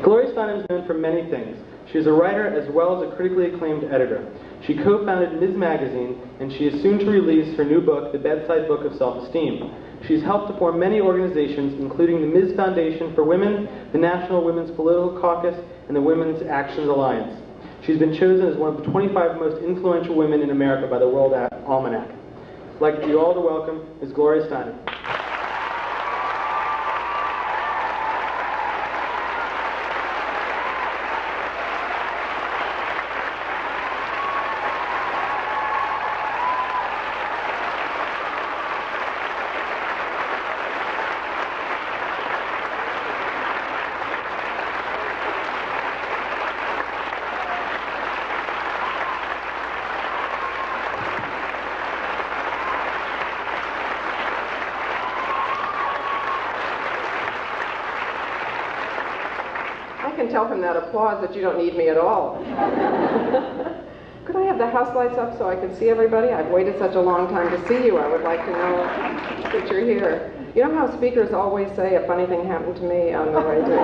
Gloria Steinem is known for many things. She is a writer as well as a critically acclaimed editor. She co-founded Ms. Magazine, and she is soon to release her new book, The Bedside Book of Self-Esteem. She's helped to form many organizations, including the Ms. Foundation for Women, the National Women's Political Caucus, and the Women's Actions Alliance. She's been chosen as one of the 25 most influential women in America by the World Almanac. I'd like you all to welcome Ms. Gloria Steinem. I can tell from that applause that you don't need me at all. Could I have the house lights up so I can see everybody? I've waited such a long time to see you. I would like to know that you're here. You know how speakers always say a funny thing happened to me on the way to...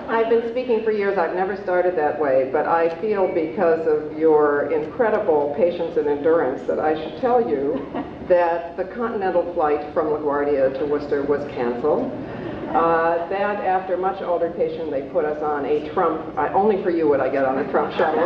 I've been speaking for years. I've never started that way, but I feel because of your incredible patience and endurance that I should tell you that the continental flight from LaGuardia to Worcester was canceled. That after much altercation they put us on a Trump, only for you would I get on a Trump shuttle.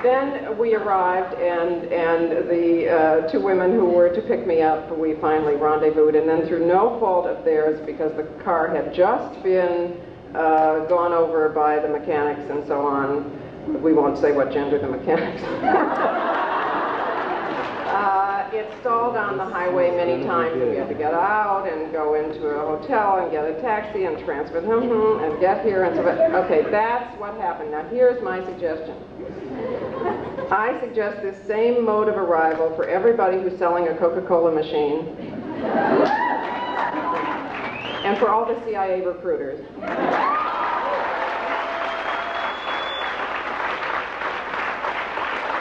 Then we arrived, and the two women who were to pick me up, we finally rendezvoused, and then through no fault of theirs, because the car had just been gone over by the mechanics and so on. We won't say what gender the mechanics it stalled on the highway many times, and we had to get out and go into a hotel and get a taxi and transfer them and get here and so on. Okay, that's what happened. Now here's my suggestion. I suggest this same mode of arrival for everybody who's selling a Coca-Cola machine and for all the CIA recruiters.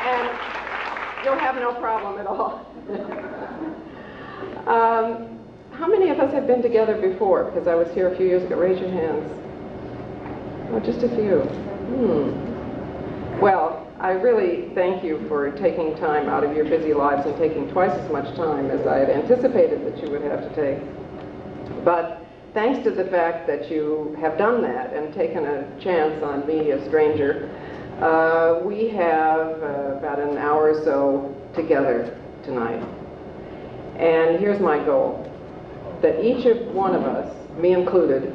And you'll have no problem at all. How many of us have been together before? Because I was here a few years ago. Raise your hands. Oh, just a few. Well, I really thank you for taking time out of your busy lives and taking twice as much time as I had anticipated that you would have to take. But thanks to the fact that you have done that and taken a chance on me, a stranger, we have about an hour or so together tonight. And here's my goal, that each of one of us, me included,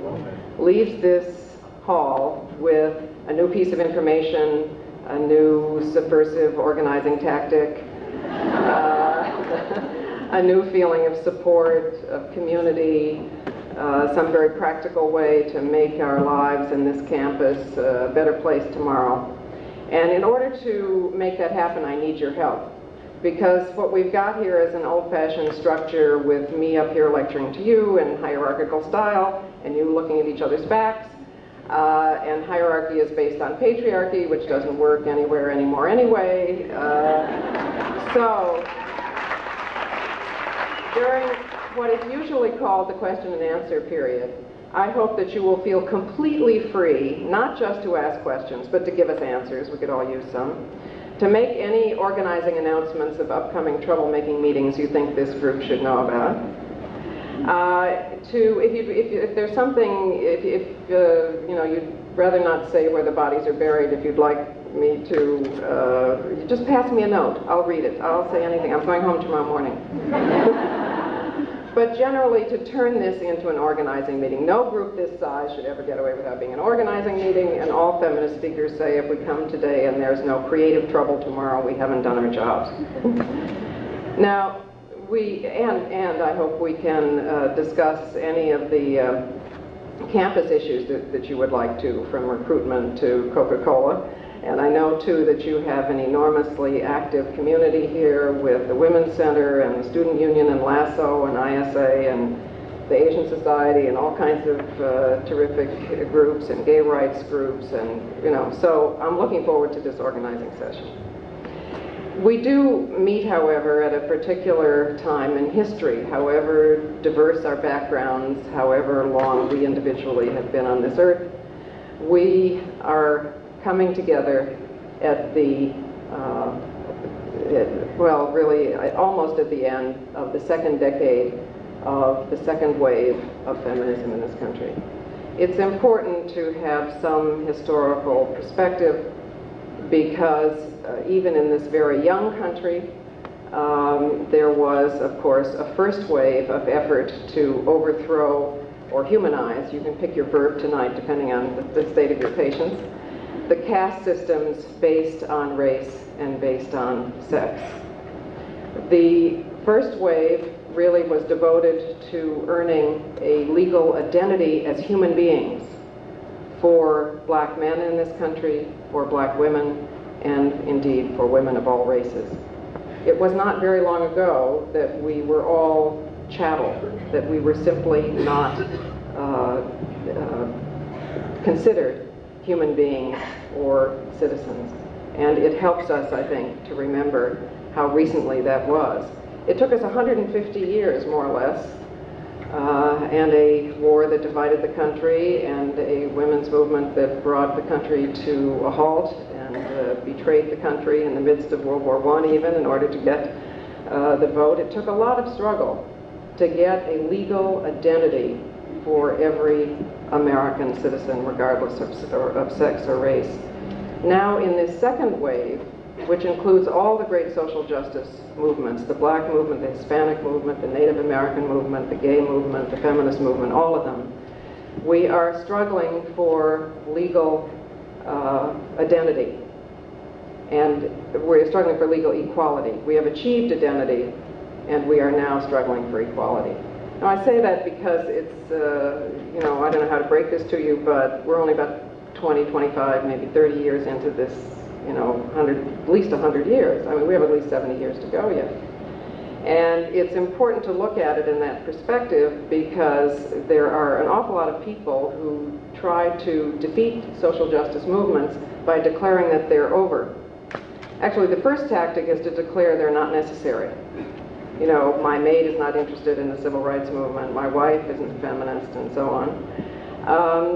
leaves this hall with a new piece of information, a new subversive organizing tactic, a new feeling of support, of community, some very practical way to make our lives in this campus a better place tomorrow. And in order to make that happen, I need your help. Because what we've got here is an old-fashioned structure with me up here lecturing to you in hierarchical style, and you looking at each other's backs. And hierarchy is based on patriarchy, which doesn't work anywhere anymore anyway. So, during what is usually called the question and answer period, I hope that you will feel completely free, not just to ask questions, but to give us answers. We could all use some. To make any organizing announcements of upcoming troublemaking meetings you think this group should know about. If there's something, you know, you'd rather not say where the bodies are buried, if you'd like me to, just pass me a note. I'll read it. I'll say anything. I'm going home tomorrow morning. But generally, to turn this into an organizing meeting. No group this size should ever get away without being an organizing meeting, and all feminist speakers say if we come today and there's no creative trouble tomorrow, we haven't done our jobs. Now, and I hope we can discuss any of the campus issues that you would like to, from recruitment to Coca-Cola. And I know, too, that you have an enormously active community here with the Women's Center and the Student Union and LASSO and ISA and the Asian Society and all kinds of terrific groups and gay rights groups, and, you know, so I'm looking forward to this organizing session. We do meet, however, at a particular time in history, however diverse our backgrounds, however long we individually have been on this earth. We are coming together at the, well, really almost at the end of the second decade of the second wave of feminism in this country. It's important to have some historical perspective because even in this very young country, there was, of course, a first wave of effort to overthrow or humanize, you can pick your verb tonight depending on the state of your patience, the caste systems based on race and based on sex. The first wave really was devoted to earning a legal identity as human beings for black men in this country, for black women, and indeed for women of all races. It was not very long ago that we were all chattel, that we were simply not considered human beings or citizens. And it helps us, I think, to remember how recently that was. It took us 150 years, more or less, and a war that divided the country and a women's movement that brought the country to a halt and betrayed the country in the midst of World War I even in order to get the vote. It took a lot of struggle to get a legal identity for every American citizen, regardless of sex or race. Now in this second wave, which includes all the great social justice movements, the black movement, the Hispanic movement, the Native American movement, the gay movement, the feminist movement, all of them, we are struggling for legal identity. And we're struggling for legal equality. We have achieved identity, and we are now struggling for equality. Now I say that because it's, you know, I don't know how to break this to you, but we're only about 20, 25, maybe 30 years into this, you know, at least 100 years. I mean, we have at least 70 years to go yet. And it's important to look at it in that perspective because there are an awful lot of people who try to defeat social justice movements by declaring that they're over. Actually, the first tactic is to declare they're not necessary. You know, my maid is not interested in the civil rights movement, my wife isn't a feminist, and so on.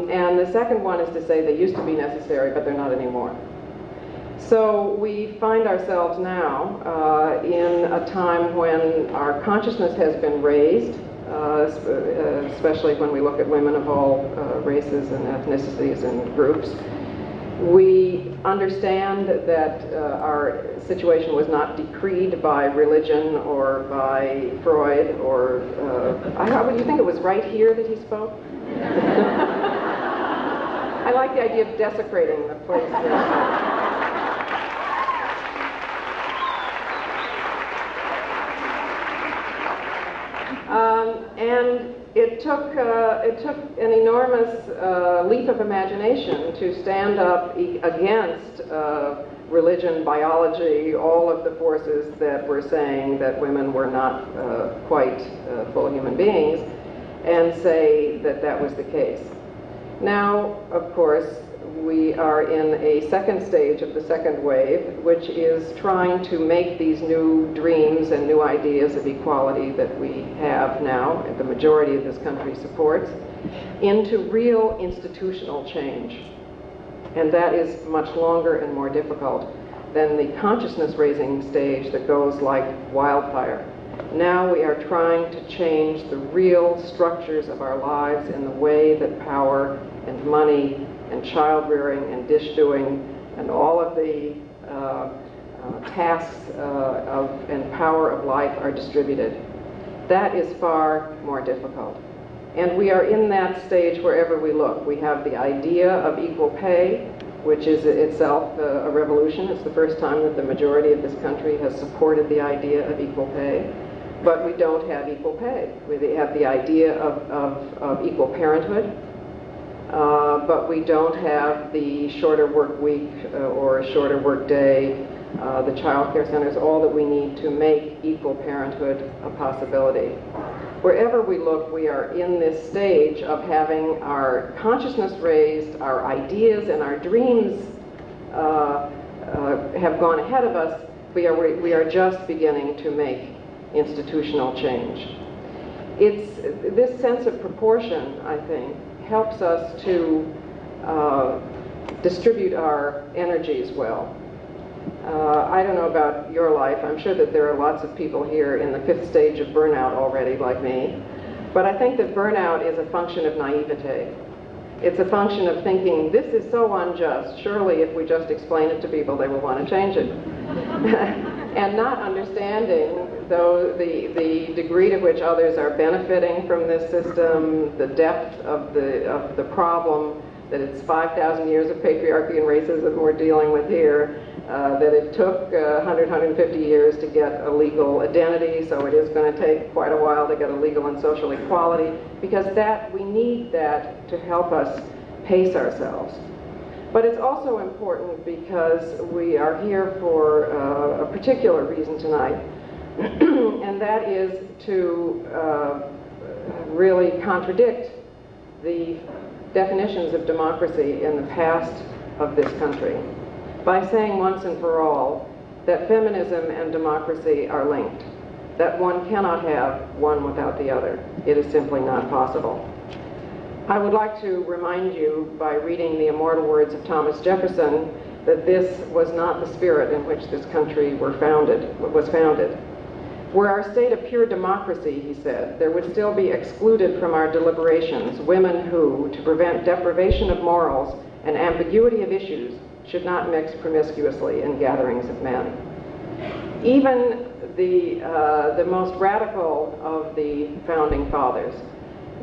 And the second one is to say they used to be necessary, but they're not anymore. So we find ourselves now in a time when our consciousness has been raised, especially when we look at women of all races and ethnicities and groups. We understand that our situation was not decreed by religion or by Freud or, would you think it was right here that he spoke? I like the idea of desecrating the place. And it took an enormous leap of imagination to stand up against religion, biology, all of the forces that were saying that women were not quite full human beings, and say that that was the case. Now, of course, we are in a second stage of the second wave, which is trying to make these new dreams and new ideas of equality that we have now, and the majority of this country supports, into real institutional change. And that is much longer and more difficult than the consciousness-raising stage that goes like wildfire. Now we are trying to change the real structures of our lives in the way that power and money and child rearing and dish doing and all of the tasks and power of life are distributed. That is far more difficult. And we are in that stage wherever we look. We have the idea of equal pay, which is itself a revolution. It's the first time that the majority of this country has supported the idea of equal pay. But we don't have equal pay. We have the idea of equal parenthood, but we don't have the shorter work week or shorter work day, the child care centers, all that we need to make equal parenthood a possibility. Wherever we look, we are in this stage of having our consciousness raised, our ideas and our dreams have gone ahead of us, we are just beginning to make institutional change. It's this sense of proportion, I think, helps us to distribute our energies well. I don't know about your life. I'm sure that there are lots of people here in the 5th stage of burnout already, like me. But I think that burnout is a function of naivete. It's a function of thinking, this is so unjust. Surely if we just explain it to people, they will want to change it. And not understanding, though, the degree to which others are benefiting from this system, the depth of the problem, that it's 5,000 years of patriarchy and racism we're dealing with here, that it took 100, 150 years to get a legal identity, so it is going to take quite a while to get a legal and social equality, because we need that to help us pace ourselves. But it's also important because we are here for a particular reason tonight, and that is to really contradict the definitions of democracy in the past of this country by saying once and for all that feminism and democracy are linked, that one cannot have one without the other. It is simply not possible. I would like to remind you by reading the immortal words of Thomas Jefferson that this was not the spirit in which this country was founded. Were our state a pure democracy, he said, there would still be excluded from our deliberations women who, to prevent deprivation of morals and ambiguity of issues, should not mix promiscuously in gatherings of men. Even the most radical of the founding fathers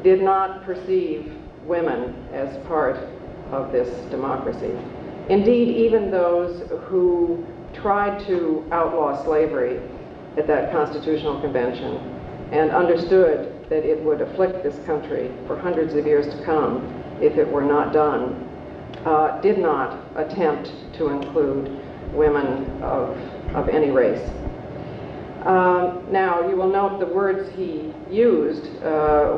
did not perceive women as part of this democracy. Indeed, even those who tried to outlaw slavery at that Constitutional Convention and understood that it would afflict this country for hundreds of years to come if it were not done, did not attempt to include women of any race. Now, you will note the words he used,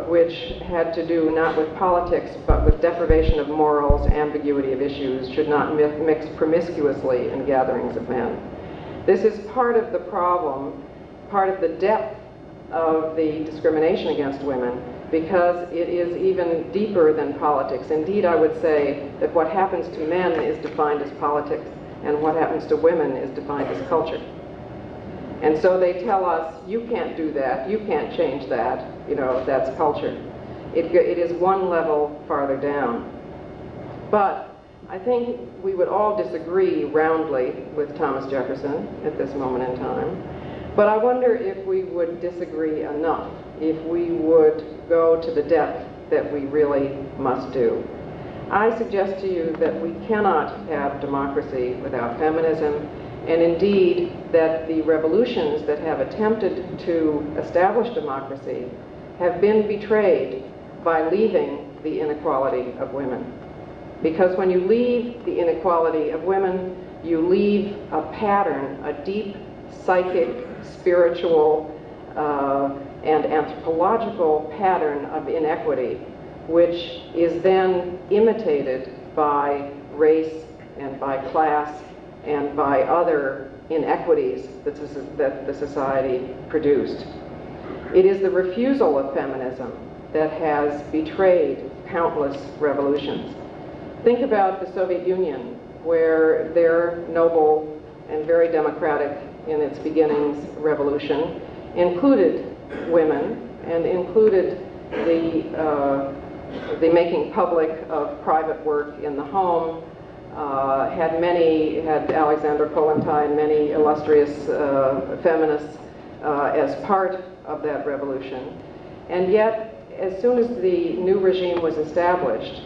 which had to do not with politics, but with deprivation of morals, ambiguity of issues, should not mix promiscuously in gatherings of men. This is part of the problem, part of the depth of the discrimination against women, because it is even deeper than politics. Indeed, I would say that what happens to men is defined as politics, and what happens to women is defined as culture. And so they tell us, you can't do that, you can't change that, you know, that's culture. It is one level farther down. But I think we would all disagree roundly with Thomas Jefferson at this moment in time. But I wonder if we would disagree enough, if we would go to the depth that we really must do. I suggest to you that we cannot have democracy without feminism, and indeed that the revolutions that have attempted to establish democracy have been betrayed by leaving the inequality of women. Because when you leave the inequality of women, you leave a pattern, a deep psychic, spiritual, and anthropological pattern of inequity, which is then imitated by race and by class and by other inequities that the society produced. It is the refusal of feminism that has betrayed countless revolutions. Think about the Soviet Union, where their noble and very democratic in its beginnings revolution included women and included the making public of private work in the home, had Alexandra Kollontai, many illustrious feminists as part of that revolution. And yet, as soon as the new regime was established,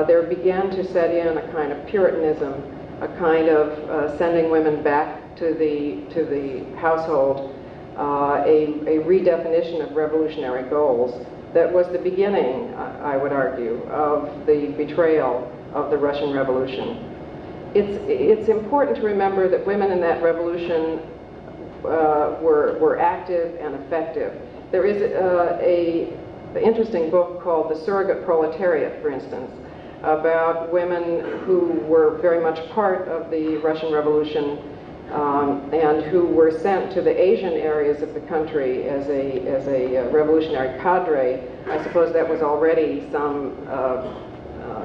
there began to set in a kind of Puritanism, a kind of sending women back to the household, a redefinition of revolutionary goals that was the beginning, I would argue, of the betrayal of the Russian Revolution. It's important to remember that women in that revolution were active and effective. There is an interesting book called The Surrogate Proletariat, for instance, about women who were very much part of the Russian Revolution, and who were sent to the Asian areas of the country as a revolutionary cadre. I suppose that was already some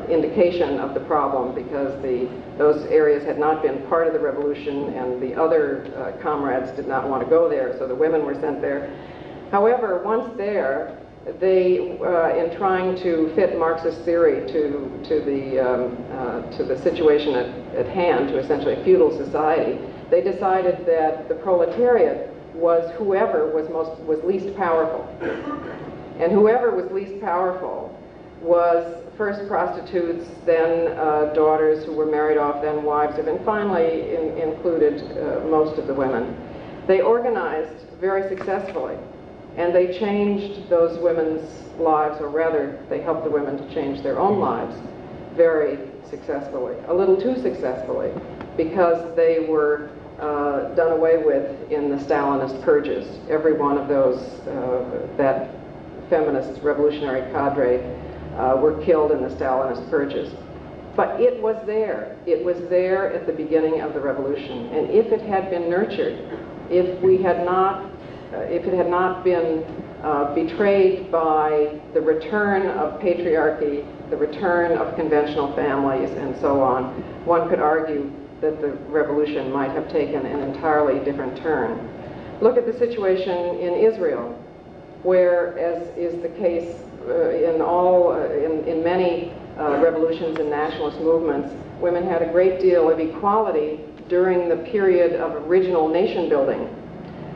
indication of the problem, because those areas had not been part of the revolution, and the other comrades did not want to go there, so the women were sent there. However, once there, they, in trying to fit Marxist theory to the situation at hand, to essentially a feudal society, they decided that the proletariat was whoever was least powerful, and whoever was least powerful was first prostitutes, then daughters who were married off, then wives, and finally included most of the women. They organized very successfully, and they changed those women's lives, or rather, they helped the women to change their own lives very successfully, a little too successfully, because they were done away with in the Stalinist purges. Every one of those, that feminist revolutionary cadre, were killed in the Stalinist purges. But it was there. It was there at the beginning of the revolution. And if it had been nurtured, if it had not been betrayed by the return of patriarchy, the return of conventional families, and so on, one could argue that the revolution might have taken an entirely different turn. Look at the situation in Israel, where, as is the case in many revolutions and nationalist movements, women had a great deal of equality during the period of original nation building.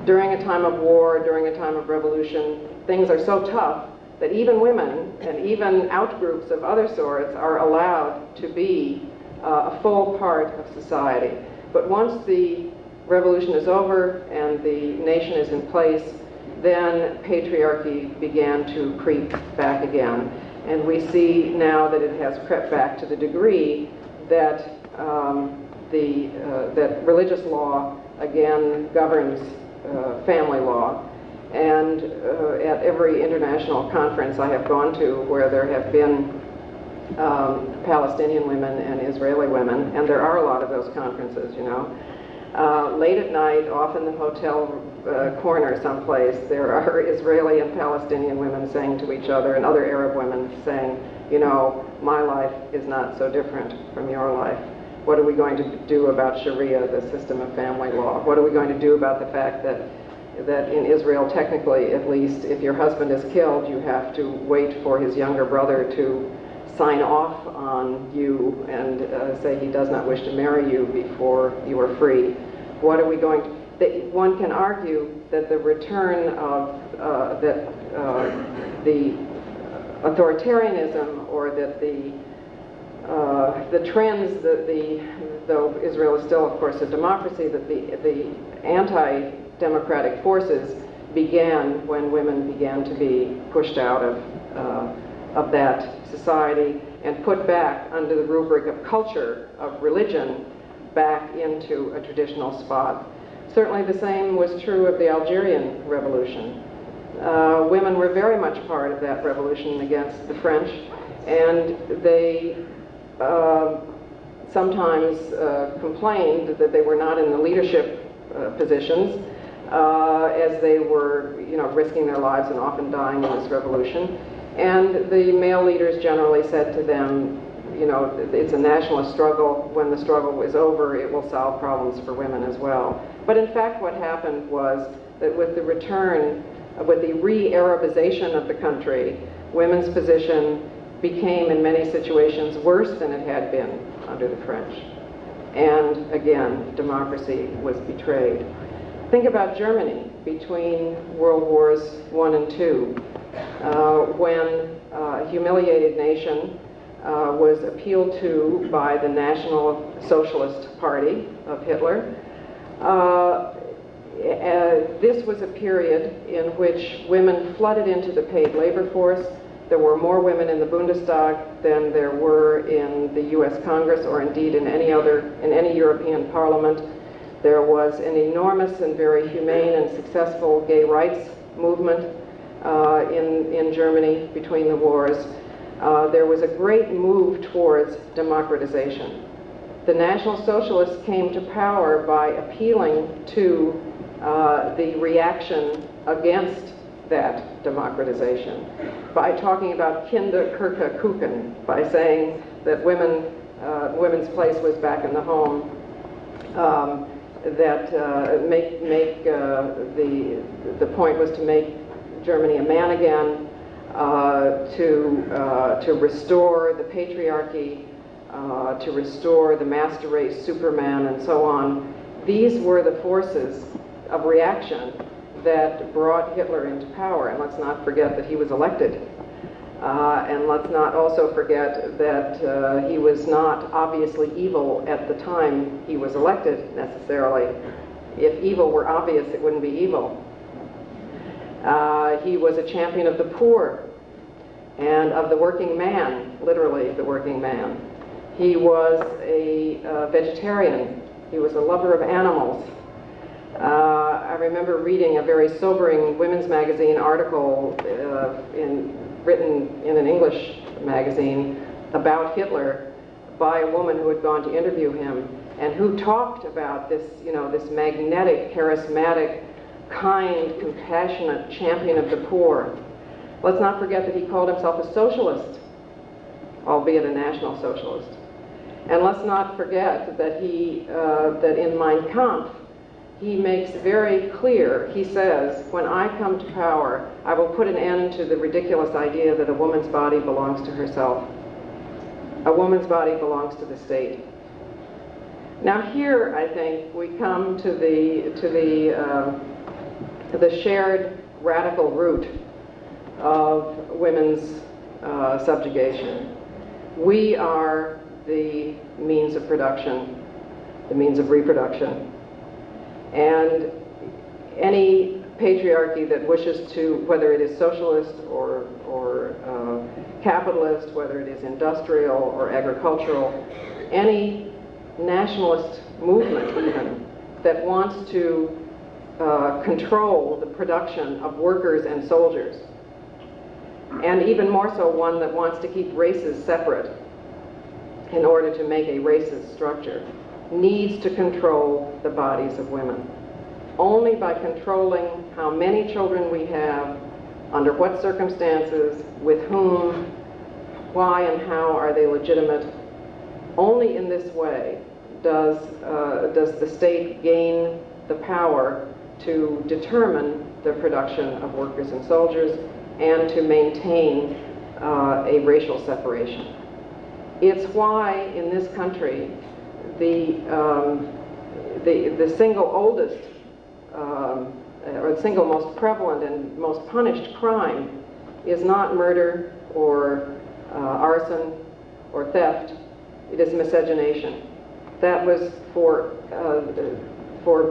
During a time of war, during a time of revolution, things are so tough that even women and even outgroups of other sorts are allowed to be a full part of society. But once the revolution is over and the nation is in place, then patriarchy began to creep back again. And we see now that it has crept back to the degree that that religious law again governs family law. And at every international conference I have gone to where there have been Palestinian women and Israeli women, and there are a lot of those conferences, you know, late at night, off in the hotel corner someplace, there are Israeli and Palestinian women saying to each other, and other Arab women saying, you know, my life is not so different from your life. What are we going to do about Sharia, the system of family law? What are we going to do about the fact that in Israel, technically at least, if your husband is killed, you have to wait for his younger brother to sign off on you and say he does not wish to marry you before you are free? What are we going to... One can argue that the return of the authoritarianism, or that the trends that though Israel is still, of course, a democracy, that the anti-democratic forces began when women began to be pushed out of that society and put back under the rubric of culture, of religion, back into a traditional spot. Certainly the same was true of the Algerian Revolution. Women were very much part of that revolution against the French, and they sometimes complained that they were not in the leadership positions, as they were, you know, risking their lives and often dying in this revolution. And the male leaders generally said to them, you know, it's a nationalist struggle. When the struggle is over, it will solve problems for women as well. But in fact, what happened was that with the return, with the re-Arabization of the country, women's position became, in many situations, worse than it had been under the French. And again, democracy was betrayed. Think about Germany between World Wars I and II, when a humiliated nation was appealed to by the National Socialist Party of Hitler. This was a period in which women flooded into the paid labor force. There were more women in the Bundestag than there were in the US Congress, or indeed in any European parliament. There was an enormous and very humane and successful gay rights movement in Germany between the wars. There was a great move towards democratization. The National Socialists came to power by appealing to the reaction against that democratization, by talking about Kinderkirche Kuchen, by saying that women's place was back in the home, the point was to make Germany a man again, to restore the patriarchy, to restore the master race, Superman, and so on. These were the forces of reaction that brought Hitler into power. And let's not forget that he was elected. And let's not also forget that he was not obviously evil at the time he was elected, necessarily. If evil were obvious, it wouldn't be evil. He was a champion of the poor and of the working man, literally the working man. He was a vegetarian. He was a lover of animals. I remember reading a very sobering women's magazine article written in an English magazine about Hitler by a woman who had gone to interview him and who talked about this, this magnetic, charismatic, kind, compassionate champion of the poor. Let's not forget that he called himself a socialist, albeit a national socialist. And let's not forget that that in Mein Kampf, he makes very clear, he says, when I come to power, I will put an end to the ridiculous idea that a woman's body belongs to herself. A woman's body belongs to the state. Now here, I think, we come to the shared radical root of women's subjugation. We are the means of production, the means of reproduction. And any patriarchy that wishes to, whether it is socialist or capitalist, whether it is industrial or agricultural, any nationalist movement even that wants to control the production of workers and soldiers, and even more so one that wants to keep races separate in order to make a racist structure, needs to control the bodies of women. Only by controlling how many children we have, under what circumstances, with whom, why and how are they legitimate, only in this way does the state gain the power to determine the production of workers and soldiers and to maintain a racial separation. It's why in this country the single oldest or the single most prevalent and most punished crime is not murder or arson or theft. It is miscegenation. That was for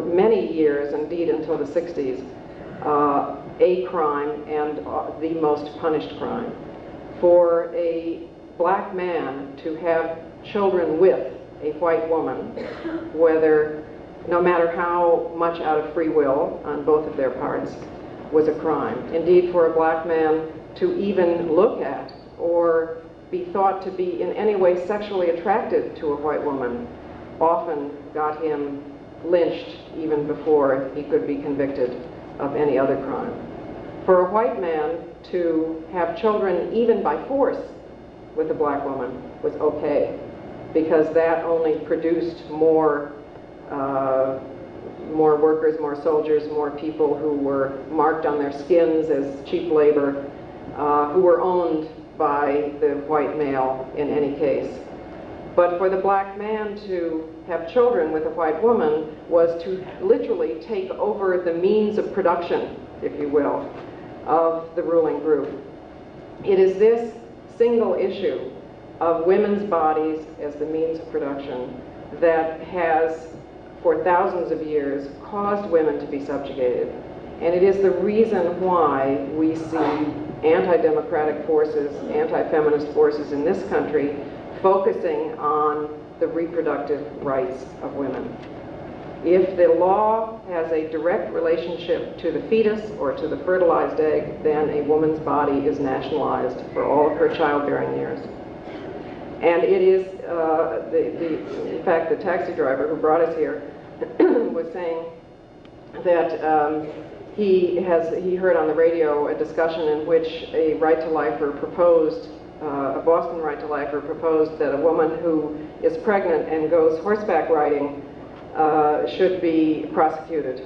many years, indeed until the 60s, a crime and the most punished crime. For a black man to have children with a white woman, no matter how much out of free will on both of their parts, was a crime. Indeed, for a black man to even look at or be thought to be in any way sexually attracted to a white woman often got him lynched even before he could be convicted of any other crime. For a white man to have children even by force with a black woman was okay, because that only produced more workers, more soldiers, more people who were marked on their skins as cheap labor, who were owned by the white male in any case. But for the black man to have children with a white woman was to literally take over the means of production, if you will, of the ruling group. It is this single issue of women's bodies as the means of production that has, for thousands of years, caused women to be subjugated. And it is the reason why we see anti-democratic forces, anti-feminist forces in this country focusing on the reproductive rights of women. If the law has a direct relationship to the fetus or to the fertilized egg, then a woman's body is nationalized for all of her childbearing years. And it is in fact, the taxi driver who brought us here was saying that he heard on the radio a discussion in which a right-to-lifer proposed, a Boston right-to-lifer proposed that a woman who is pregnant and goes horseback riding should be prosecuted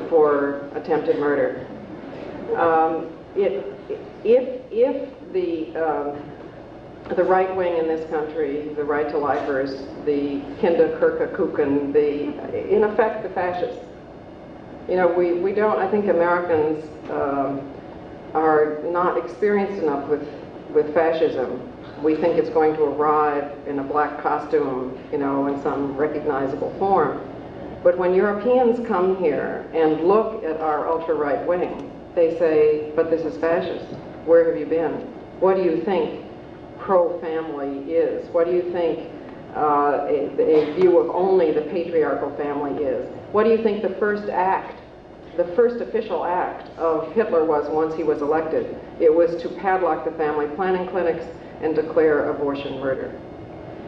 for attempted murder. If the right wing in this country, the right-to-lifers, the Kinderkirche-Kuchen, in effect the fascists, you know, we don't, I think Americans are not experienced enough with fascism. We think it's going to arrive in a black costume, you know, in some recognizable form. But when Europeans come here and look at our ultra-right wing, they say, but this is fascist. Where have you been? What do you think pro-family is? What do you think a view of only the patriarchal family is? What do you think the first official act of Hitler was once he was elected? It was to padlock the family planning clinics and declare abortion murder.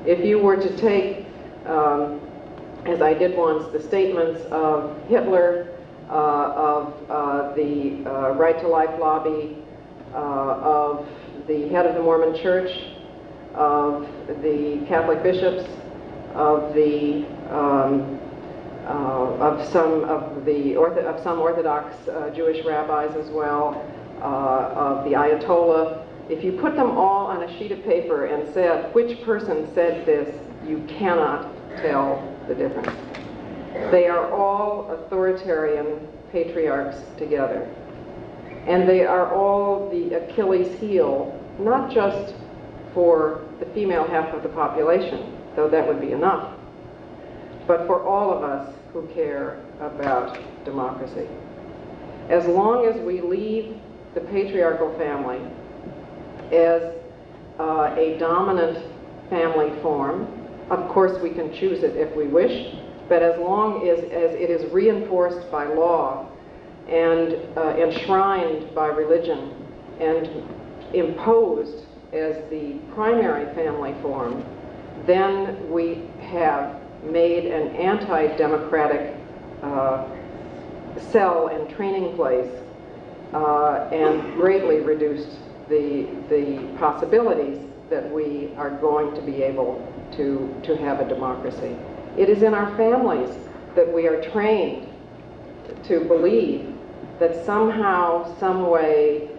If you were to take, as I did once, the statements of Hitler, of the Right to Life lobby, of the head of the Mormon Church, of the Catholic bishops, of some Orthodox Jewish rabbis as well, of the Ayatollah. If you put them all on a sheet of paper and said which person said this, you cannot tell the difference. They are all authoritarian patriarchs together. And they are all the Achilles heel, not just for the female half of the population, though that would be enough, but for all of us who care about democracy. As long as we leave the patriarchal family as a dominant family form, of course we can choose it if we wish, but as long as it is reinforced by law and enshrined by religion and imposed as the primary family form, then we have made an anti-democratic cell and training place and greatly reduced the possibilities that we are going to be able to have a democracy. It is in our families that we are trained to believe that somehow, some way,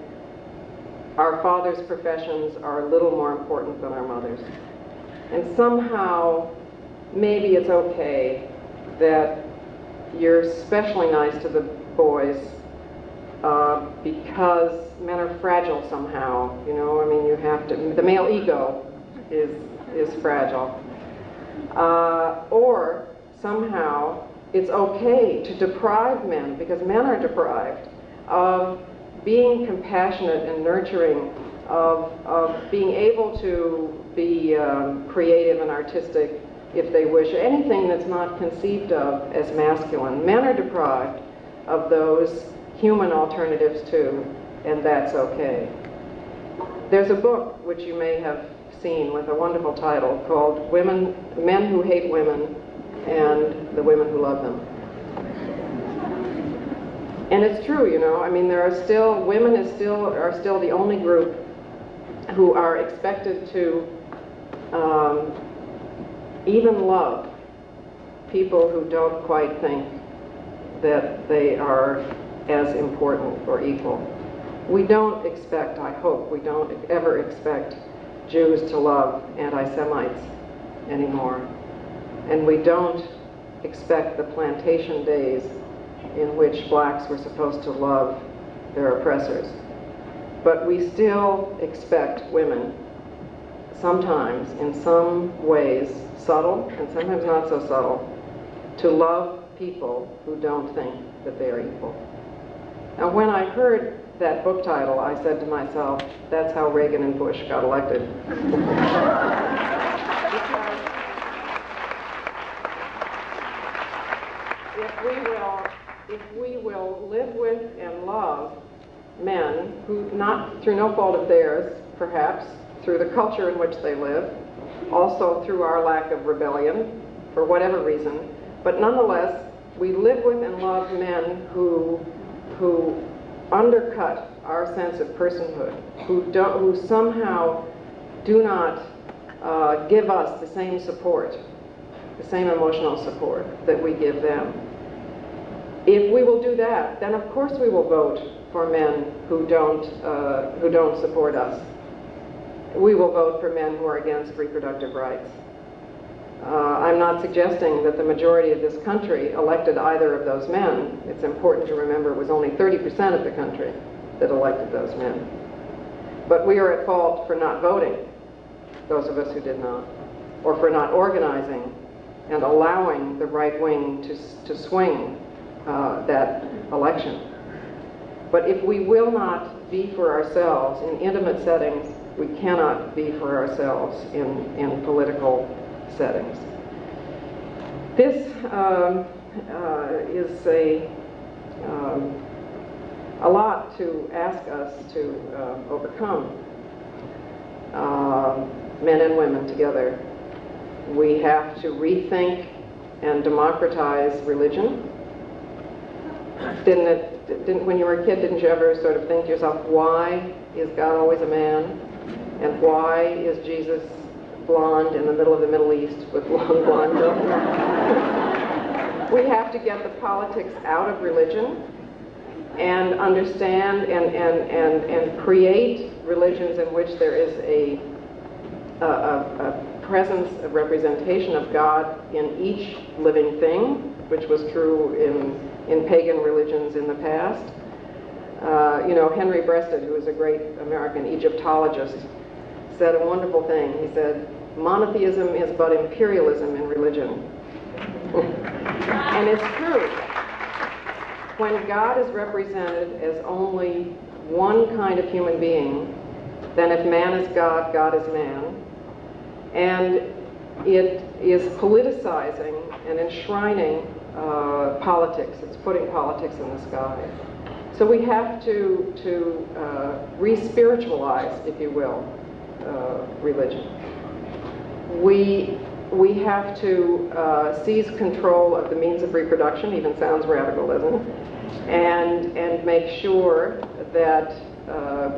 our fathers' professions are a little more important than our mothers'. And somehow, maybe it's okay that you're especially nice to the boys because men are fragile somehow, you know, I mean, you have to, the male ego is fragile. Or somehow it's okay to deprive men, because men are deprived, of being compassionate and nurturing, of being able to be creative and artistic if they wish, anything that's not conceived of as masculine. Men are deprived of those human alternatives too, and that's okay. There's a book which you may have seen with a wonderful title called Men Who Hate Women and the Women Who Love Them. And it's true, you know, I mean, there are still, women are still the only group who are expected to even love people who don't quite think that they are as important or equal. We don't expect, I hope, we don't ever expect Jews to love anti-Semites anymore. And we don't expect the plantation days in which blacks were supposed to love their oppressors. But we still expect women, sometimes in some ways subtle and sometimes not so subtle, to love people who don't think that they are equal. Now, when I heard that book title, I said to myself, that's how Reagan and Bush got elected. If we will live with and love men who, not through no fault of theirs, perhaps, through the culture in which they live, also through our lack of rebellion, for whatever reason. But nonetheless, we live with and love men who undercut our sense of personhood, who somehow do not give us the same support, the same emotional support that we give them. If we will do that, then of course we will vote for men who don't support us. We will vote for men who are against reproductive rights. I'm not suggesting that the majority of this country elected either of those men. It's important to remember it was only 30% of the country that elected those men. But we are at fault for not voting, those of us who did not, or for not organizing and allowing the right wing to swing that election. But if we will not be for ourselves in intimate settings, we cannot be for ourselves in political settings. This is a lot to ask us to overcome, men and women together. We have to rethink and democratize religion. When you were a kid, didn't you ever sort of think to yourself, why is God always a man? And why is Jesus blonde in the middle of the Middle East with long blonde hair? We have to get the politics out of religion and understand and create religions in which there is a presence, a representation of God in each living thing, which was true in pagan religions in the past. Henry Breasted, who is a great American Egyptologist, said a wonderful thing. He said, monotheism is but imperialism in religion. And it's true. When God is represented as only one kind of human being, then if man is God, God is man. And it is politicizing and enshrining politics. It's putting politics in the sky. So we have to re-spiritualize, if you will, religion. We have to seize control of the means of reproduction, even sounds radical, doesn't it? And make sure that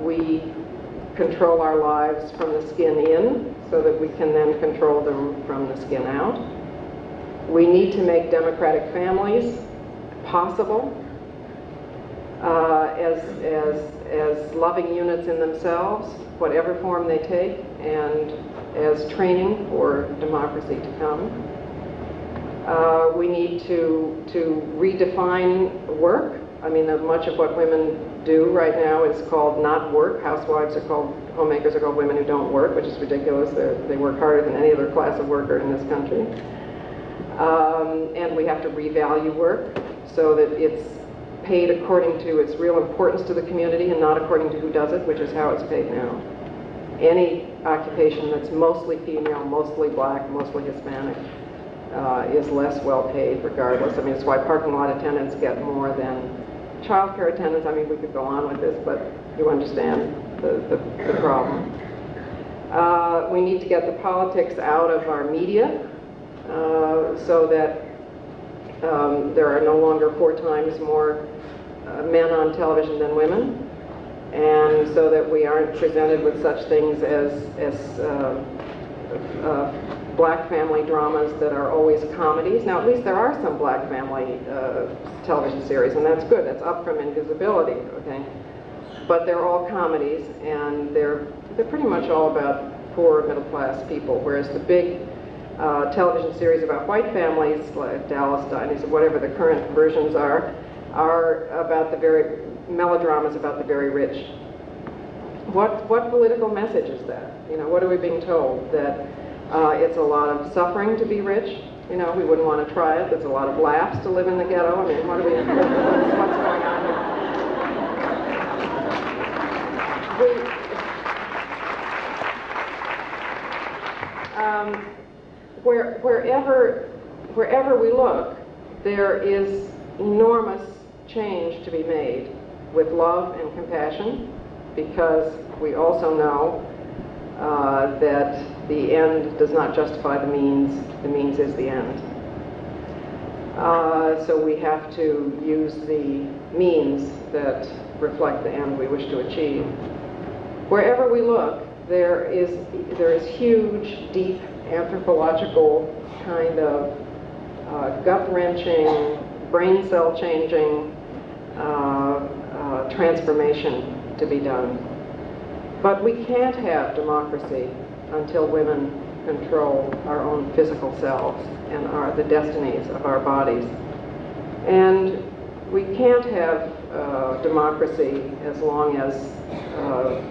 we control our lives from the skin in, so that we can then control them from the skin out. We need to make democratic families possible as loving units in themselves, whatever form they take, and as training for democracy to come. We need to redefine work. I mean, much of what women do right now is called not work. Housewives are called, homemakers are called women who don't work, which is ridiculous. They work harder than any other class of worker in this country. And we have to revalue work so that it's paid according to its real importance to the community and not according to who does it, which is how it's paid now. Any occupation that's mostly female, mostly black, mostly Hispanic is less well paid regardless. I mean, it's why parking lot attendants get more than child care attendants. I mean, we could go on with this, but you understand the problem. We need to get the politics out of our media so that there are no longer 4 times more men on television than women, and so that we aren't presented with such things as black family dramas that are always comedies. Now, at least there are some black family television series, and that's good. That's up from invisibility, okay? But they're all comedies, and they're pretty much all about poor middle-class people, whereas the big television series about white families, like GloriaSteinem, whatever the current versions are about the very melodramas about the very rich. What political message is that? You know, what are we being told? That it's a lot of suffering to be rich? You know, we wouldn't want to try it. There's a lot of laughs to live in the ghetto. I mean, what's going on here? Wherever we look, there is enormous change to be made with love and compassion, because we also know that the end does not justify the means is the end. So we have to use the means that reflect the end we wish to achieve. Wherever we look, there is huge, deep, anthropological kind of gut-wrenching, brain cell changing transformation to be done. But we can't have democracy until women control our own physical selves and the destinies of our bodies. And we can't have democracy as long as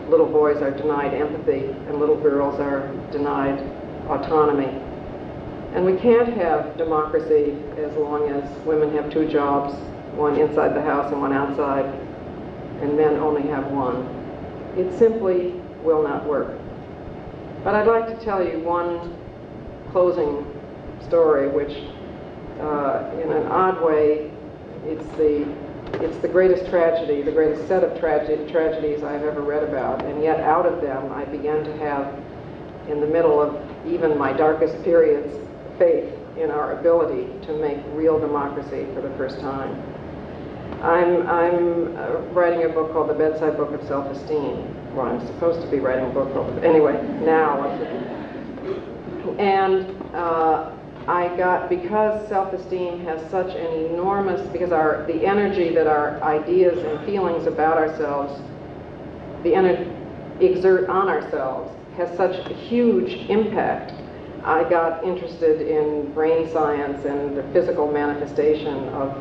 little boys are denied empathy and little girls are denied autonomy. And we can't have democracy as long as women have two jobs, one inside the house and one outside, and men only have one. It simply will not work. But I'd like to tell you one closing story, which in an odd way, it's the greatest tragedy, the greatest set of tragedies I've ever read about, and yet out of them I began to have, in the middle of even my darkest periods, faith in our ability to make real democracy for the first time. I'm writing a book called The Bedside Book of Self-Esteem. Well, I'm supposed to be writing a book called, anyway, now. And because self-esteem has such an enormous, because the energy that our ideas and feelings about ourselves, exert on ourselves, has such a huge impact, I got interested in brain science and the physical manifestation of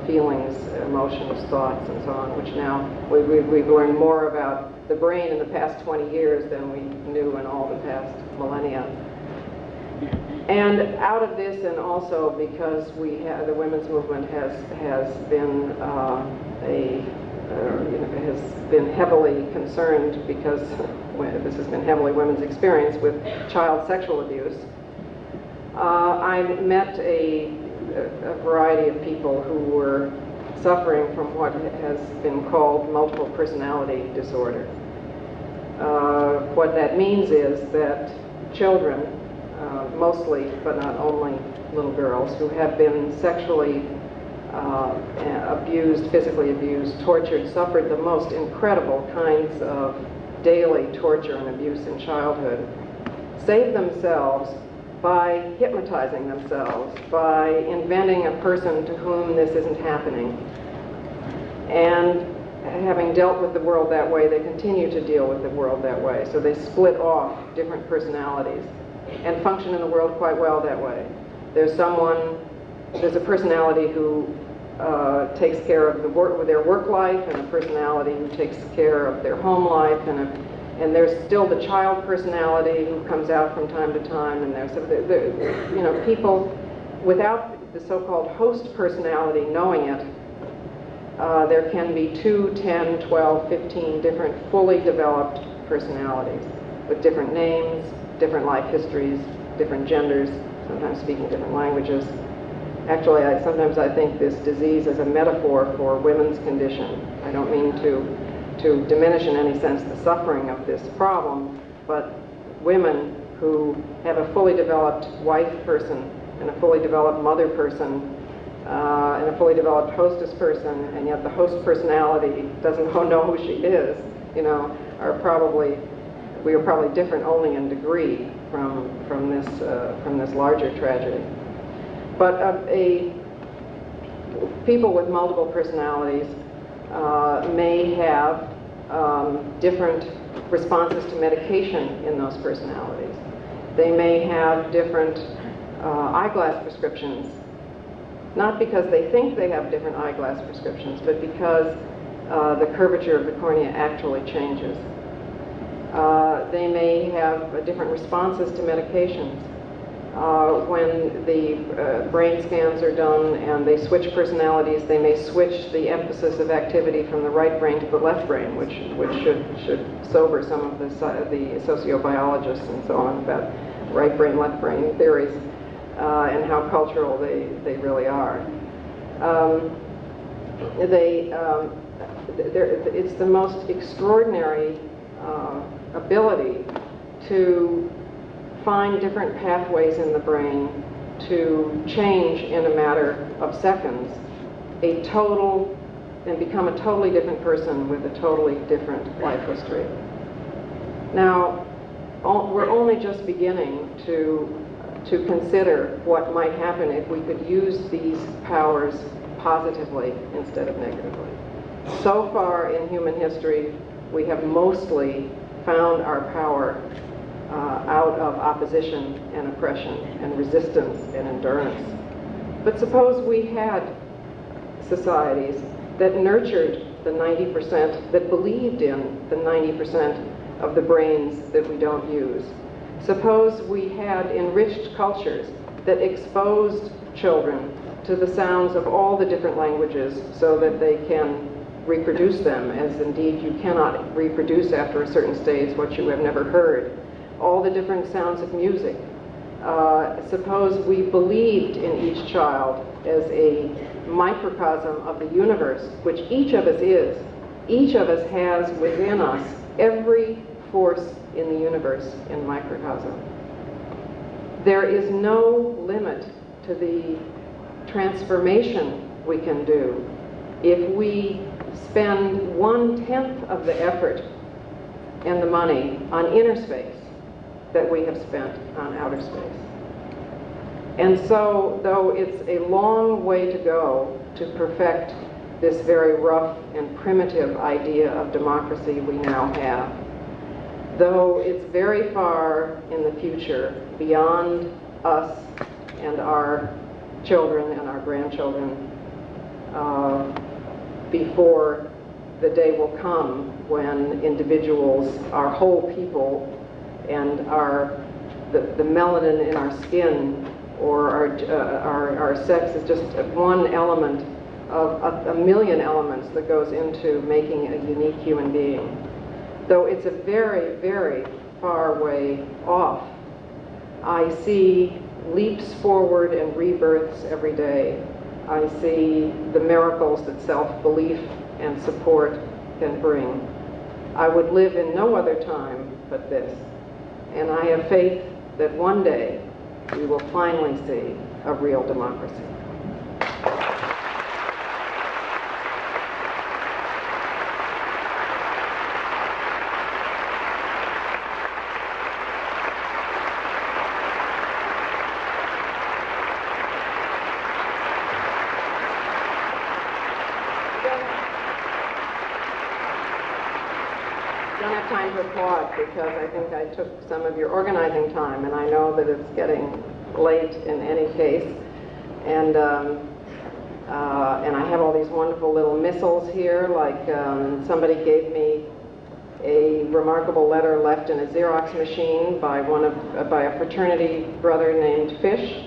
feelings, emotions, thoughts, and so on, which now we've learned more about the brain in the past 20 years than we knew in all the past millennia. And out of this, and also because the women's movement has been heavily concerned, because this has been heavily women's experience with child sexual abuse. I met a variety of people who were suffering from what has been called multiple personality disorder. What that means is that children, mostly but not only little girls, who have been sexually abused, physically abused, tortured, suffered the most incredible kinds of daily torture and abuse in childhood, save themselves by hypnotizing themselves, by inventing a person to whom this isn't happening. And having dealt with the world that way, they continue to deal with the world that way. So they split off different personalities and function in the world quite well that way. There's a personality who takes care of their work life, and a personality who takes care of their home life, and there's still the child personality who comes out from time to time, and there's people without the so-called host personality knowing it. There can be 2, 10, 12, 15 different fully developed personalities with different names, different life histories, different genders, sometimes speaking different languages. Actually, sometimes I think this disease is a metaphor for women's condition. I don't mean to diminish in any sense the suffering of this problem, but women who have a fully developed wife person and a fully developed mother person and a fully developed hostess person, and yet the host personality doesn't know who she is, we are probably different only in degree from this larger tragedy. But people with multiple personalities may have different responses to medication in those personalities. They may have different eyeglass prescriptions, not because they think they have different eyeglass prescriptions, but because the curvature of the cornea actually changes. They may have different responses to medications. When the brain scans are done and they switch personalities, they may switch the emphasis of activity from the right brain to the left brain, which should sober some of the sociobiologists and so on about right brain, left brain theories and how cultural they really are. It's the most extraordinary ability to find different pathways in the brain to change in a matter of seconds and become a totally different person with a totally different life history. Now, we're only just beginning to consider what might happen if we could use these powers positively instead of negatively. So far in human history, we have mostly found our power out of opposition and oppression and resistance and endurance. But suppose we had societies that nurtured the 90%, that believed in the 90% of the brains that we don't use. Suppose we had enriched cultures that exposed children to the sounds of all the different languages so that they can reproduce them, as indeed you cannot reproduce after a certain stage what you have never heard. All the different sounds of music. Suppose we believed in each child as a microcosm of the universe, which each of us is. Each of us has within us every force in the universe in microcosm. There is no limit to the transformation we can do if we spend 1/10 of the effort and the money on inner space that we have spent on outer space. And so, though it's a long way to go to perfect this very rough and primitive idea of democracy we now have, though it's very far in the future, beyond us and our children and our grandchildren, before the day will come when individuals, our whole people, and the melanin in our skin or our sex is just one element of a million elements that goes into making a unique human being. Though it's a very, very far way off, I see leaps forward and rebirths every day. I see the miracles that self-belief and support can bring. I would live in no other time but this. And I have faith that one day we will finally see a real democracy. I don't have time to applaud because I think I took some of your organizing time, and I know that it's getting late in any case. And I have all these wonderful little missiles here, like somebody gave me a remarkable letter left in a Xerox machine by a fraternity brother named Fish.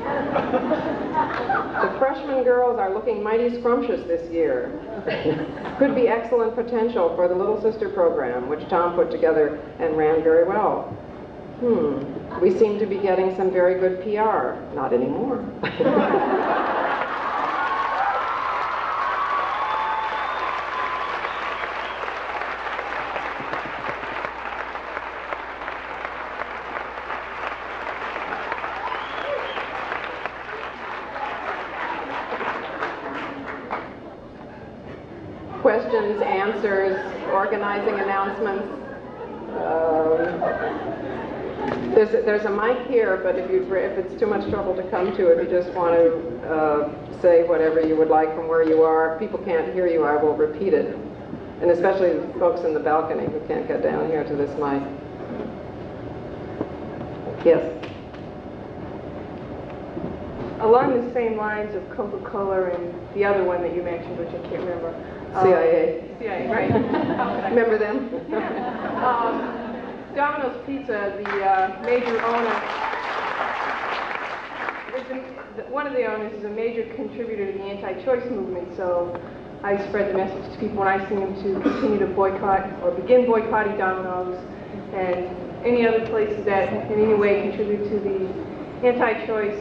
The freshman girls are looking mighty scrumptious this year. Could be excellent potential for the Little Sister program, which Tom put together and ran very well. We seem to be getting some very good PR. Not anymore. Questions, answers, organizing announcements. There's a mic here, but if it's too much trouble to come to, if you just want to say whatever you would like from where you are, if people can't hear you, I will repeat it. And especially the folks in the balcony who can't get down here to this mic. Yes? Along the same lines of Coca-Cola and the other one that you mentioned, which I can't remember. CIA. CIA, right. Remember them? Yeah. Domino's Pizza, the major owner, one of the owners is a major contributor to the anti-choice movement, so I spread the message to people when I see them to continue to boycott or begin boycotting Domino's and any other places that in any way contribute to the anti-choice,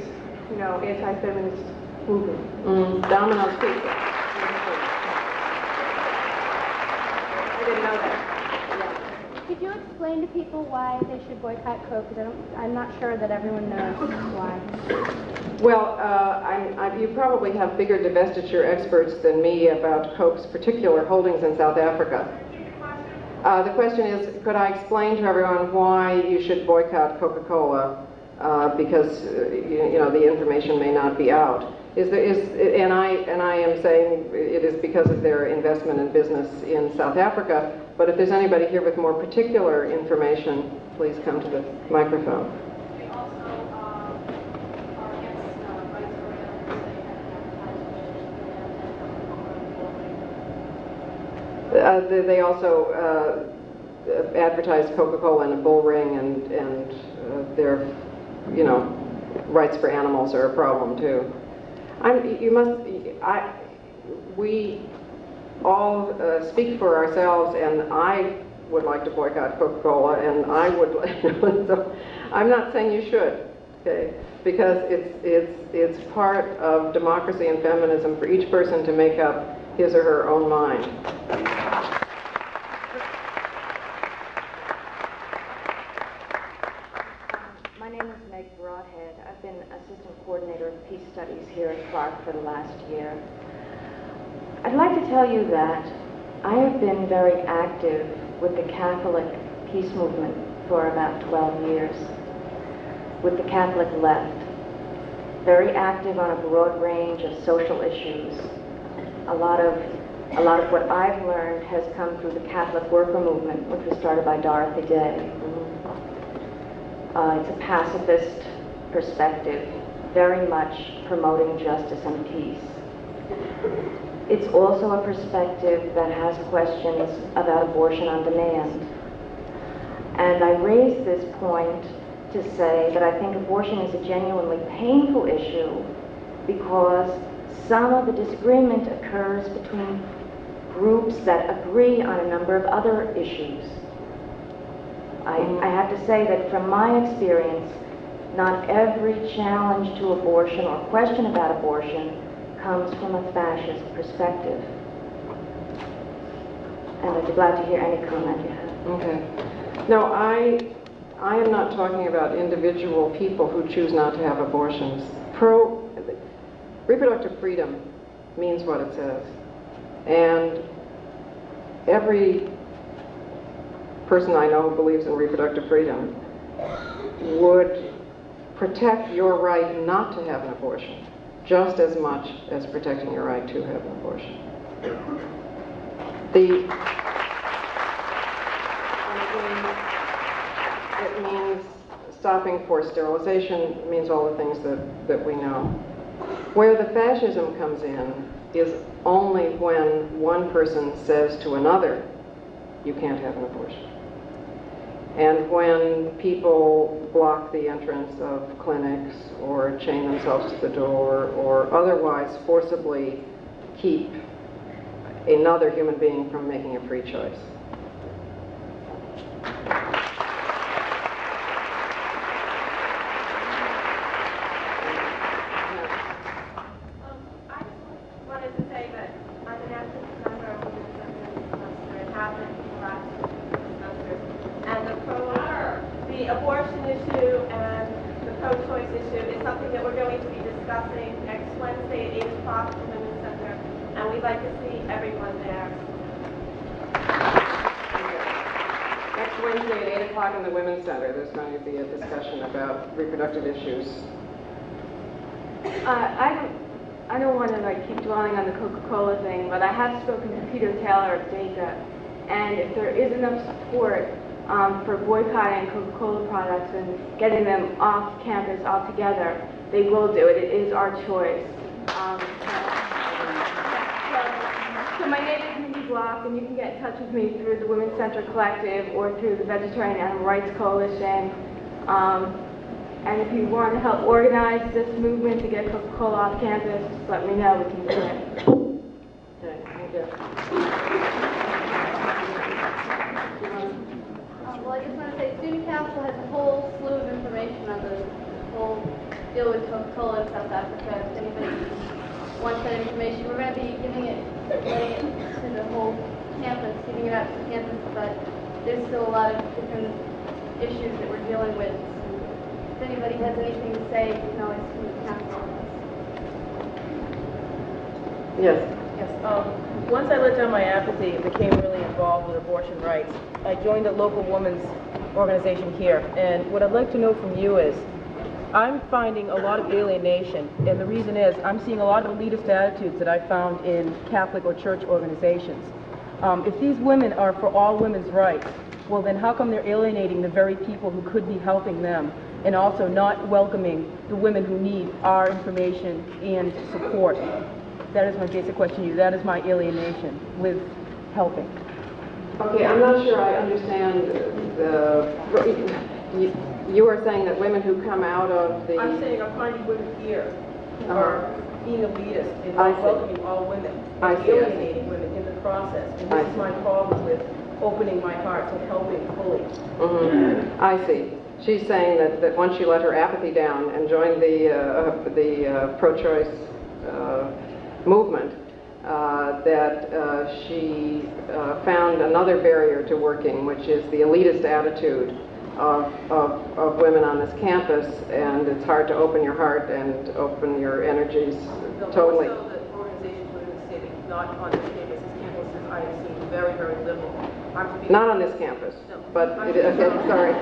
anti-feminist movement. Domino's Pizza. I didn't know that. Could you explain to people why they should boycott Coke? Because I'm not sure that everyone knows why. Well, you probably have bigger divestiture experts than me about Coke's particular holdings in South Africa. The question is, could I explain to everyone why you should boycott Coca-Cola because the information may not be out? And I am saying it is because of their investment in business in South Africa. But if there's anybody here with more particular information, please come to the microphone. They also advertise Coca-Cola in a bull ring, and their, rights for animals are a problem too. We all speak for ourselves, and I would like to boycott Coca-Cola, and I would. So I'm not saying you should, okay? Because it's part of democracy and feminism for each person to make up his or her own mind. My name is Meg Broadhead. I've been assistant coordinator of peace studies here at Clark for the last year. I'd like to tell you that I have been very active with the Catholic peace movement for about 12 years, with the Catholic left, very active on a broad range of social issues. A lot of what I've learned has come through the Catholic worker movement, which was started by Dorothy Day. It's a pacifist perspective, very much promoting justice and peace. It's also a perspective that has questions about abortion on demand. And I raise this point to say that I think abortion is a genuinely painful issue because some of the disagreement occurs between groups that agree on a number of other issues. I have to say that from my experience, not every challenge to abortion or question about abortion comes from a fascist perspective. And I'd be glad to hear any comment you have. Okay. No, I am not talking about individual people who choose not to have abortions. Reproductive freedom means what it says. And every person I know who believes in reproductive freedom would protect your right not to have an abortion just as much as protecting your right to have an abortion. It means stopping forced sterilization, it means all the things that we know. Where the fascism comes in is only when one person says to another, you can't have an abortion. And when people block the entrance of clinics or chain themselves to the door or otherwise forcibly keep another human being from making a free choice. The abortion issue and the pro-choice issue is something that we're going to be discussing next Wednesday at 8 o'clock at the Women's Center, and we'd like to see everyone there. Next Wednesday at 8 o'clock in the Women's Center, there's going to be a discussion about reproductive issues. I don't want to keep dwelling on the Coca-Cola thing, but I have spoken to Peter Taylor of DACA, and if there is enough support for boycotting Coca-Cola products and getting them off campus altogether, they will do it. It is our choice. So my name is Mindy Block, and you can get in touch with me through the Women's Center Collective or through the Vegetarian Animal Rights Coalition. And if you want to help organize this movement to get Coca-Cola off campus, just let me know. We can do it. Okay, thank you. Well, I just want to say Student Council has a whole slew of information on the whole deal with Coca-Cola in South Africa. If anybody wants that information, we're going to be letting it to the whole campus, giving it out to the campus, but there's still a lot of different issues that we're dealing with. If anybody has anything to say, you can always come to council. Yes. Yes. Once I let down my apathy and became really involved with abortion rights, I joined a local women's organization here. And what I'd like to know from you is, I'm finding a lot of alienation, and the reason is I'm seeing a lot of elitist attitudes that I found in Catholic or church organizations. If these women are for all women's rights, well then how come they're alienating the very people who could be helping them, and also not welcoming the women who need our information and support? That is my basic question to you. That is my alienation with helping. Okay, I'm not sure I understand you are saying that women who come out of the... I'm saying I'm finding women here who are being elitist and I not see. welcoming all women, I and see. alienating women in the process. And I this is see. my problem with opening my heart to helping fully. Mm-hmm. I see. She's saying that once she let her apathy down and joined the pro-choice movement, that she found another barrier to working, which is the elitist attitude of women on this campus, and it's hard to open your heart and open your energies totally. Also, the organizations within the city, not on this campus. This campus is, I have seen, very, very liberal. Not on this campus, No. but okay, sorry. In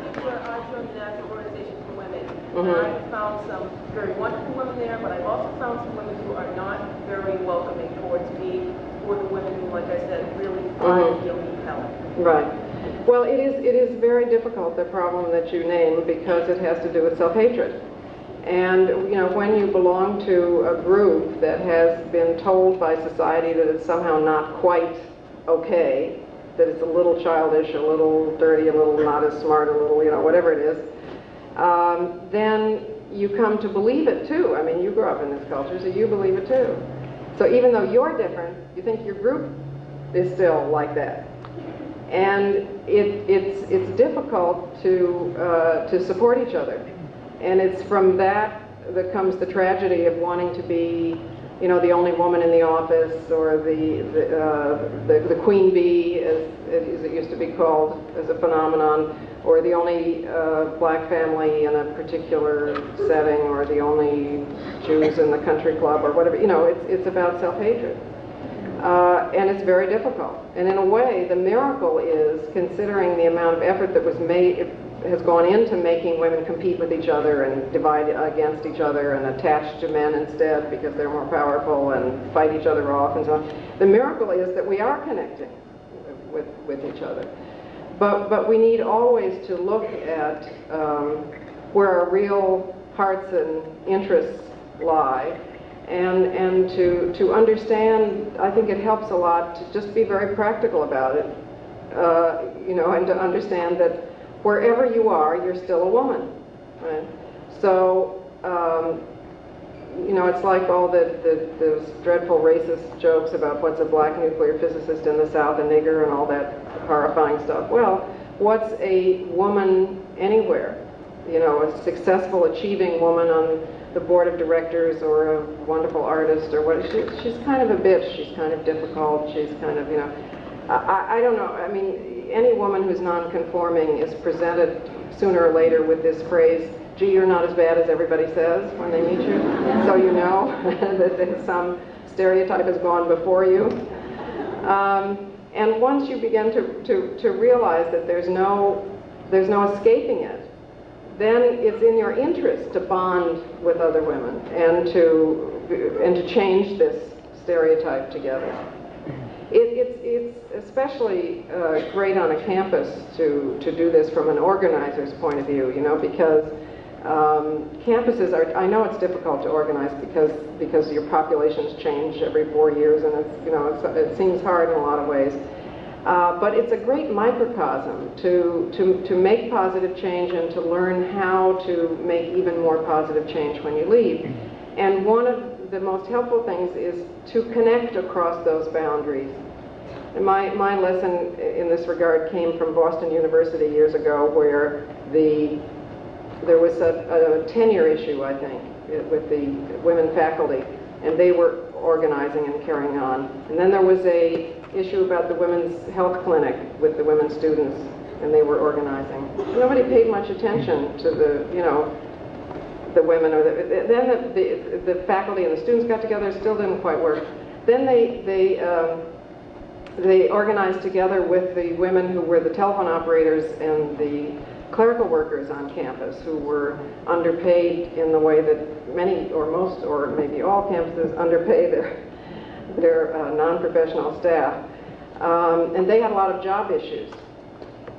particular, I joined the National Organization for Women, Mhm. and I've found some very wonderful women there, but I've also found some women who are not very welcoming towards me or the women who, like I said, really feel need help. Right. Well, it is very difficult, the problem that you name, because it has to do with self-hatred. And, you know, when you belong to a group that has been told by society that it's somehow not quite okay, that it's a little childish, a little dirty, a little not as smart, a little, you know, whatever it is, then you come to believe it too. I mean, you grew up in this culture, so you believe it too. So even though you're different, you think your group is still like that. And it's difficult to support each other. And it's from that comes the tragedy of wanting to be, you know, the only woman in the office, or the queen bee, as it used to be called as a phenomenon, or the only black family in a particular setting, or the only Jews in the country club, or whatever. You know, it's about self-hatred. And it's very difficult. And in a way, the miracle is, considering the amount of effort that was made, has gone into making women compete with each other and divide against each other and attach to men instead because they're more powerful and fight each other off and so on. The miracle is that we are connecting with each other. But we need always to look at where our real hearts and interests lie, and to understand. I think it helps a lot to just be very practical about it, you know, and to understand that wherever you are, you're still a woman, right? So, you know, it's like all those dreadful racist jokes about what's a black nuclear physicist in the South, a nigger, and all that horrifying stuff. Well, what's a woman anywhere? You know, a successful, achieving woman on the board of directors, or a wonderful artist, or what? She's kind of a bitch. She's kind of difficult. She's kind of, you know, I don't know. I mean, any woman who's non-conforming is presented sooner or later with this phrase, gee, you're not as bad as everybody says, when they meet you. So you know that some stereotype has gone before you. And once you begin to realize that there's no escaping it, then it's in your interest to bond with other women and to change this stereotype together. It's especially great on a campus to do this from an organizer's point of view, you know, because campuses are, I know it's difficult to organize because your populations change every 4 years, and it's, you know, it seems hard in a lot of ways. But it's a great microcosm to make positive change and to learn how to make even more positive change when you leave. And one of the most helpful things is to connect across those boundaries. And my lesson in this regard came from Boston University years ago, where there was a tenure issue, I think, with the women faculty, and they were organizing and carrying on. And then there was a issue about the women's health clinic with the women students, and they were organizing. Nobody paid much attention to the, you know, the women, or then the faculty and the students got together. It still didn't quite work. Then they organized together with the women who were the telephone operators and the clerical workers on campus, who were underpaid in the way that many or most or maybe all campuses underpay their non-professional staff. And they had a lot of job issues.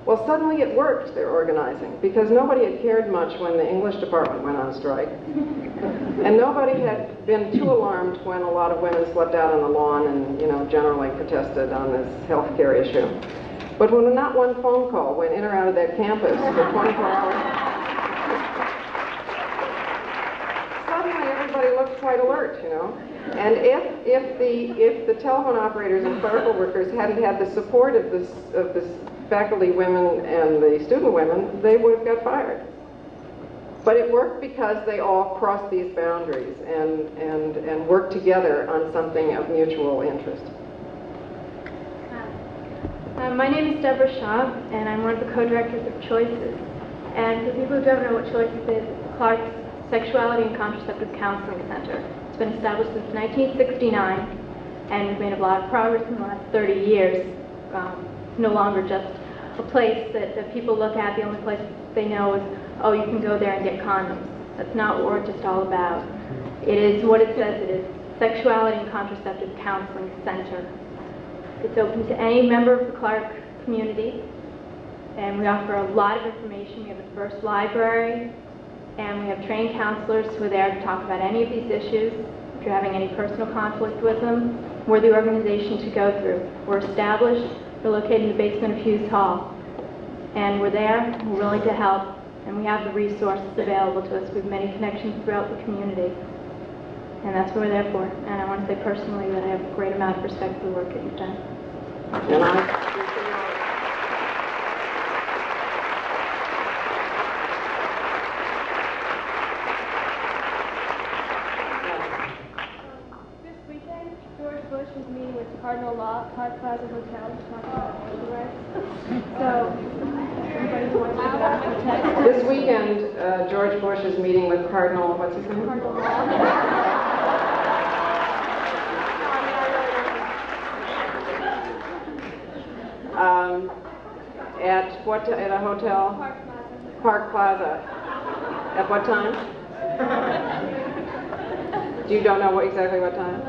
Well, suddenly it worked, their organizing, because nobody had cared much when the English department went on strike. And nobody had been too alarmed when a lot of women slept out on the lawn and, you know, generally protested on this health care issue. But when not one phone call went in or out of that campus for 24 hours, suddenly everybody looked quite alert, you know. And if the telephone operators and clerical workers hadn't had the support of the faculty women and the student women, they would have got fired. But it worked because they all crossed these boundaries and worked together on something of mutual interest. My name is Deborah Shaw, and I'm one of the co-directors of Choices. And for people who don't know what Choices is, it's Clark's Sexuality and Contraceptive Counseling Center. It's been established since 1969, and we've made a lot of progress in the last 30 years. It's no longer just a place that people look at. The only place they know is, oh, you can go there and get condoms. That's not what we're just all about. It is what it says it is, Sexuality and Contraceptive Counseling Center. It's open to any member of the Clark community, and we offer a lot of information. We have a diverse library, and we have trained counselors who are there to talk about any of these issues. If you're having any personal conflict with them, we're the organization to go through. We're established. We're located in the basement of Hughes Hall, and we're there. We're willing to help, and we have the resources available to us. We have many connections throughout the community, and that's what we're there for. And I want to say personally that I have a great amount of respect for the work that you've done. And This weekend, George Bush was meeting with Cardinal Law at Park Plaza Hotel to talk about voting rights. So, everybody wants to go this weekend, George Bush is meeting with Cardinal, what's his name? Cardinal Law. At a hotel? Park Plaza. At what time? You don't know exactly what time?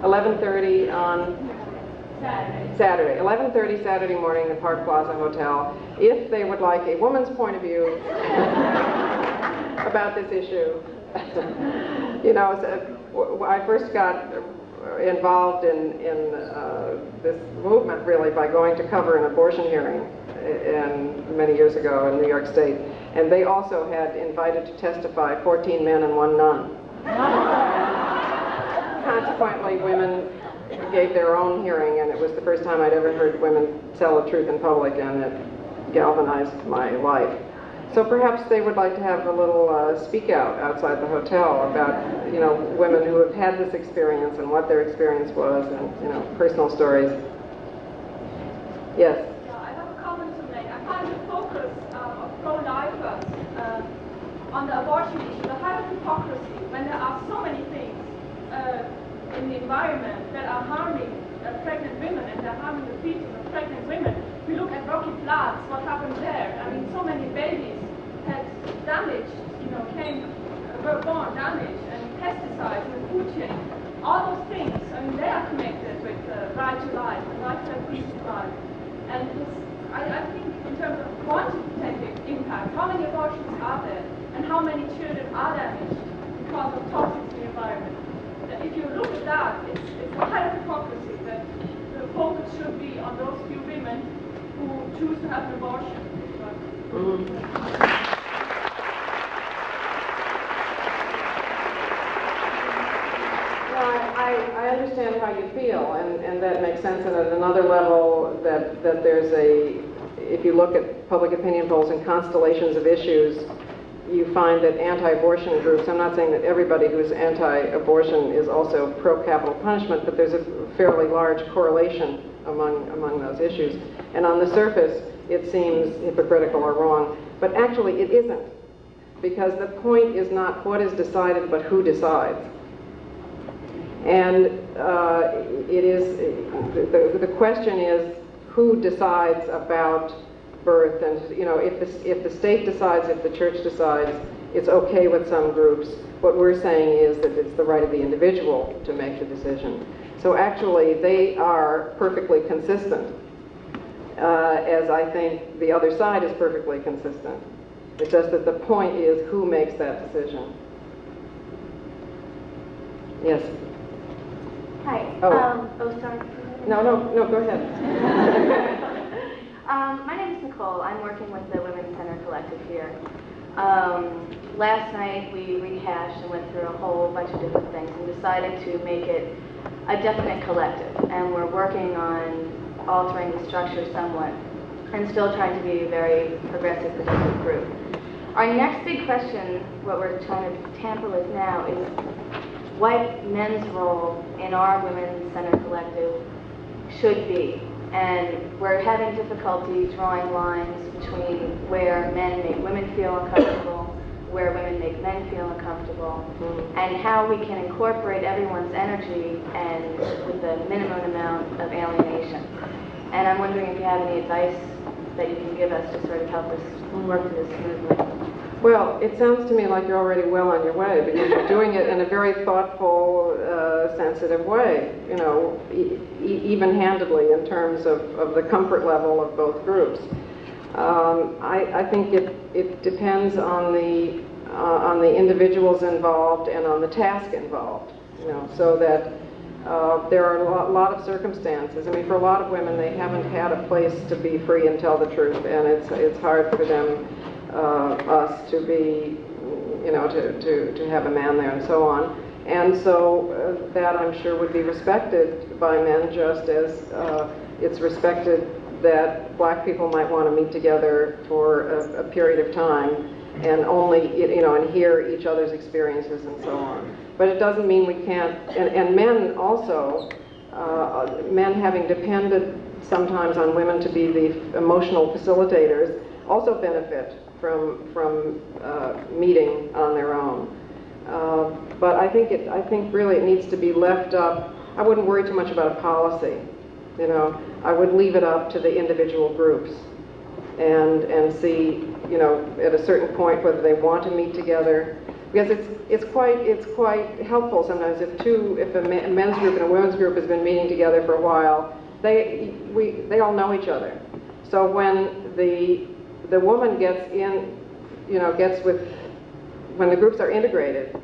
11:30 on Saturday. 11:30 Saturday morning at Park Plaza Hotel. If they would like a woman's point of view about this issue. You know, I first got involved in this movement really by going to cover an abortion hearing many years ago in New York State, and they also had invited to testify 14 men and 1 nun. Consequently, women gave their own hearing, and it was the first time I'd ever heard women tell the truth in public, and it galvanized my life. So perhaps they would like to have a little speak out outside the hotel about, you know, women who have had this experience and what their experience was, and, you know, personal stories. Yes? I have a comment to make. I find the focus of pro-lifers on the abortion issue, the height of hypocrisy, when there are so many things in the environment that are harming pregnant women, and they're harming the fetus of pregnant women. We look at Rocky Flats, what happened there. I mean, so many babies had damaged, you know, were born damaged, and pesticides and food chain. All those things, I mean, they are connected with right to life and right to life. And I think in terms of quantitative impact, how many abortions are there, and how many children are damaged because of toxins in the environment? If you look at that, it's a high hypocrisy that the focus should be on those few women who choose to have an abortion. Well, I understand how you feel, and that makes sense. And at another level, that there's if you look at public opinion polls and constellations of issues, you find that anti-abortion groups, I'm not saying that everybody who's anti-abortion is also pro-capital punishment, but there's a fairly large correlation among those issues. And on the surface, it seems hypocritical or wrong, but actually it isn't, because the point is not what is decided, but who decides. And the question is who decides about birth, and if the state decides, if the church decides, it's okay with some groups. What we're saying is that it's the right of the individual to make the decision. So actually, they are perfectly consistent, as I think the other side is perfectly consistent. It's just that the point is who makes that decision. Yes? Hi. Oh. Sorry. No, go ahead. My name is Nicole. I'm working with the Women's Center Collective here. Last night we rehashed and went through a whole bunch of different things and decided to make it a definite collective. And we're working on altering the structure somewhat and still trying to be a very progressive, productive group. Our next big question, what we're trying to tamper with now, is what men's role in our Women's Center Collective should be. And we're having difficulty drawing lines between where men make women feel uncomfortable, where women make men feel uncomfortable, and how we can incorporate everyone's energy and with a minimum amount of alienation. And I'm wondering if you have any advice that you can give us to sort of help us work through this smoothly. Well, it sounds to me like you're already well on your way, because you're doing it in a very thoughtful, sensitive way, even-handedly in terms of the comfort level of both groups. I think it depends on the individuals involved and on the task involved, so that there are a lot of circumstances. I mean, for a lot of women, they haven't had a place to be free and tell the truth, and it's hard for them, us to be, to have a man there and so on. And so that, I'm sure, would be respected by men, just as it's respected that black people might want to meet together for a period of time and only, and hear each other's experiences and so on. But it doesn't mean we can't, and men also, men having depended sometimes on women to be the emotional facilitators, also benefit from meeting on their own. But I think really it needs to be left up. I wouldn't worry too much about a policy. I would leave it up to the individual groups and see, at a certain point whether they want to meet together. Because it's quite helpful sometimes if a men's group and a women's group has been meeting together for a while, they all know each other. So when the woman gets in, when the groups are integrated,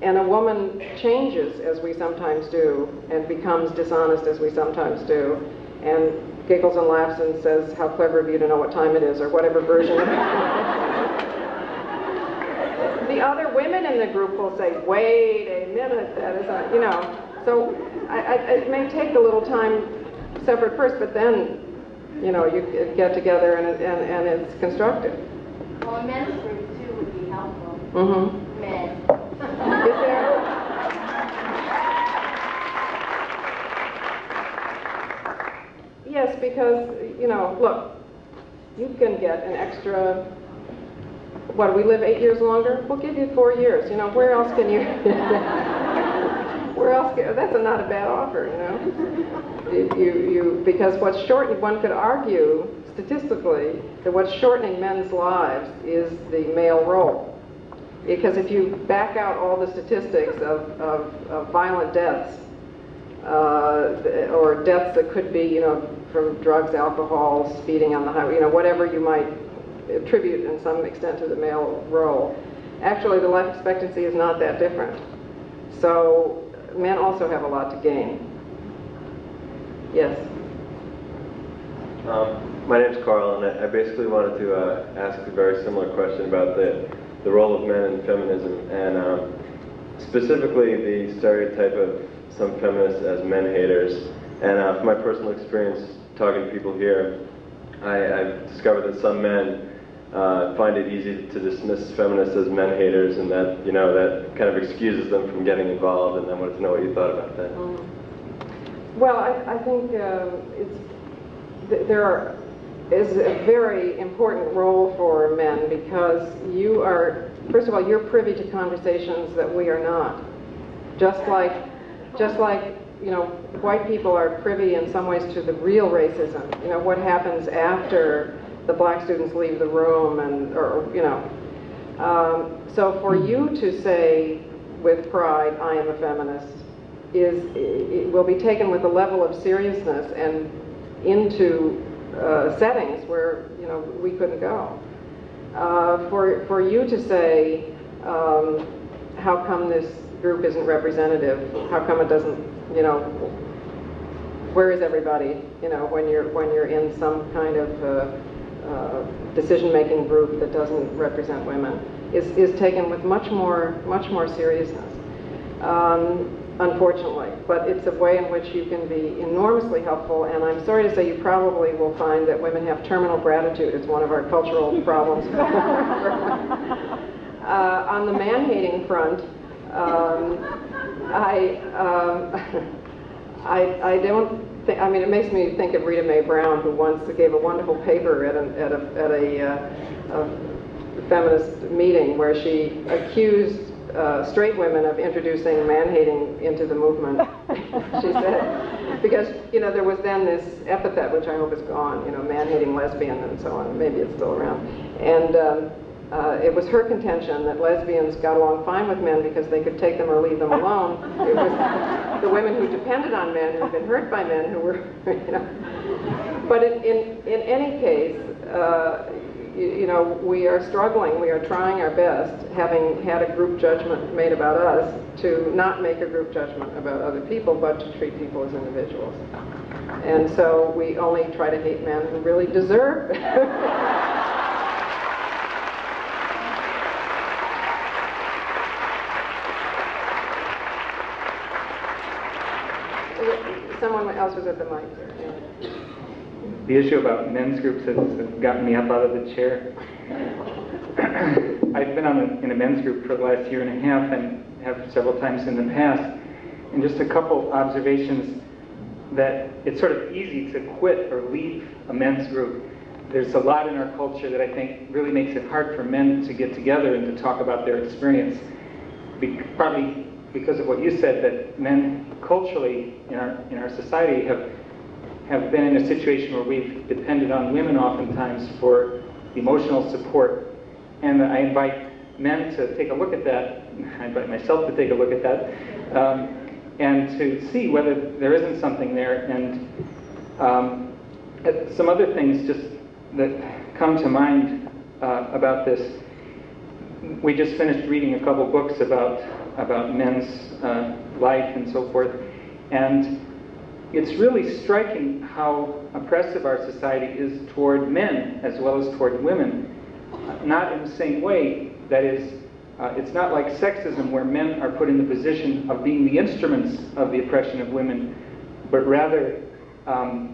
and a woman changes, as we sometimes do, and becomes dishonest, as we sometimes do, and giggles and laughs and says, "How clever of you to know what time it is," or whatever version of the other women in the group will say, "Wait a minute, that is not," So it may take a little time separate first, but then, you get together and it's constructive. Well, a men's group, too, would be helpful. Mm-hmm. Men. Is there? Yes, because, look, you can get an extra, what, do we live 8 years longer? We'll give you 4 years. Where else can you, that's not a bad offer, because what's shortening, one could argue statistically that what's shortening men's lives is the male role. Because if you back out all the statistics of violent deaths, or deaths that could be, from drugs, alcohol, speeding on the highway, whatever you might attribute in some extent to the male role, actually the life expectancy is not that different. So men also have a lot to gain. Yes? My name's Carl, and I basically wanted to ask a very similar question about the role of men in feminism, and specifically the stereotype of some feminists as men haters. And from my personal experience talking to people here, I've discovered that some men find it easy to dismiss feminists as men haters, and that, you know, that kind of excuses them from getting involved, and I wanted to know what you thought about that. Well, I think there is a very important role for men, because you are, first of all, you're privy to conversations that we are not. Just like, you know, white people are privy in some ways to the real racism. You know, what happens after the black students leave the room, and, or, you know. So for you to say with pride, I am a feminist, it will be taken with a level of seriousness and into settings where, you know, we couldn't go. For you to say, how come this group isn't representative? How come it doesn't, you know, where is everybody, you know, when you're in some kind of decision-making group that doesn't represent women, is taken with much more seriousness, unfortunately. But it's a way in which you can be enormously helpful, and I'm sorry to say you probably will find that women have terminal gratitude. It's one of our cultural problems. On the man-hating front, I don't think, I mean, it makes me think of Rita Mae Brown, who once gave a wonderful paper at a feminist meeting where she accused straight women of introducing man-hating into the movement. She said, because, you know, there was then this epithet, which I hope is gone, you know, man-hating lesbian and so on. Maybe it's still around. And it was her contention that lesbians got along fine with men because they could take them or leave them alone. It was the women who depended on men, who had been hurt by men, who were, you know. But in any case, you know, we are struggling. We are trying our best, having had a group judgment made about us, to not make a group judgment about other people, but to treat people as individuals. And so we only try to hate men who really deserve. Someone else was at the mic. Yeah. The issue about men's groups has gotten me up out of the chair. I've been in a men's group for the last year and a half, and have several times in the past. And just a couple observations, that it's sort of easy to quit or leave a men's group. There's a lot in our culture that I think really makes it hard for men to get together and to talk about their experience. Probably because of what you said, that men culturally in our society have been in a situation where we've depended on women oftentimes for emotional support. And I invite men to take a look at that. I invite myself to take a look at that, and to see whether there isn't something there. And some other things just that come to mind about this. We just finished reading a couple books about men's life and so forth, and it's really striking how oppressive our society is toward men as well as toward women. Not in the same way, that is, it's not like sexism where men are put in the position of being the instruments of the oppression of women, but rather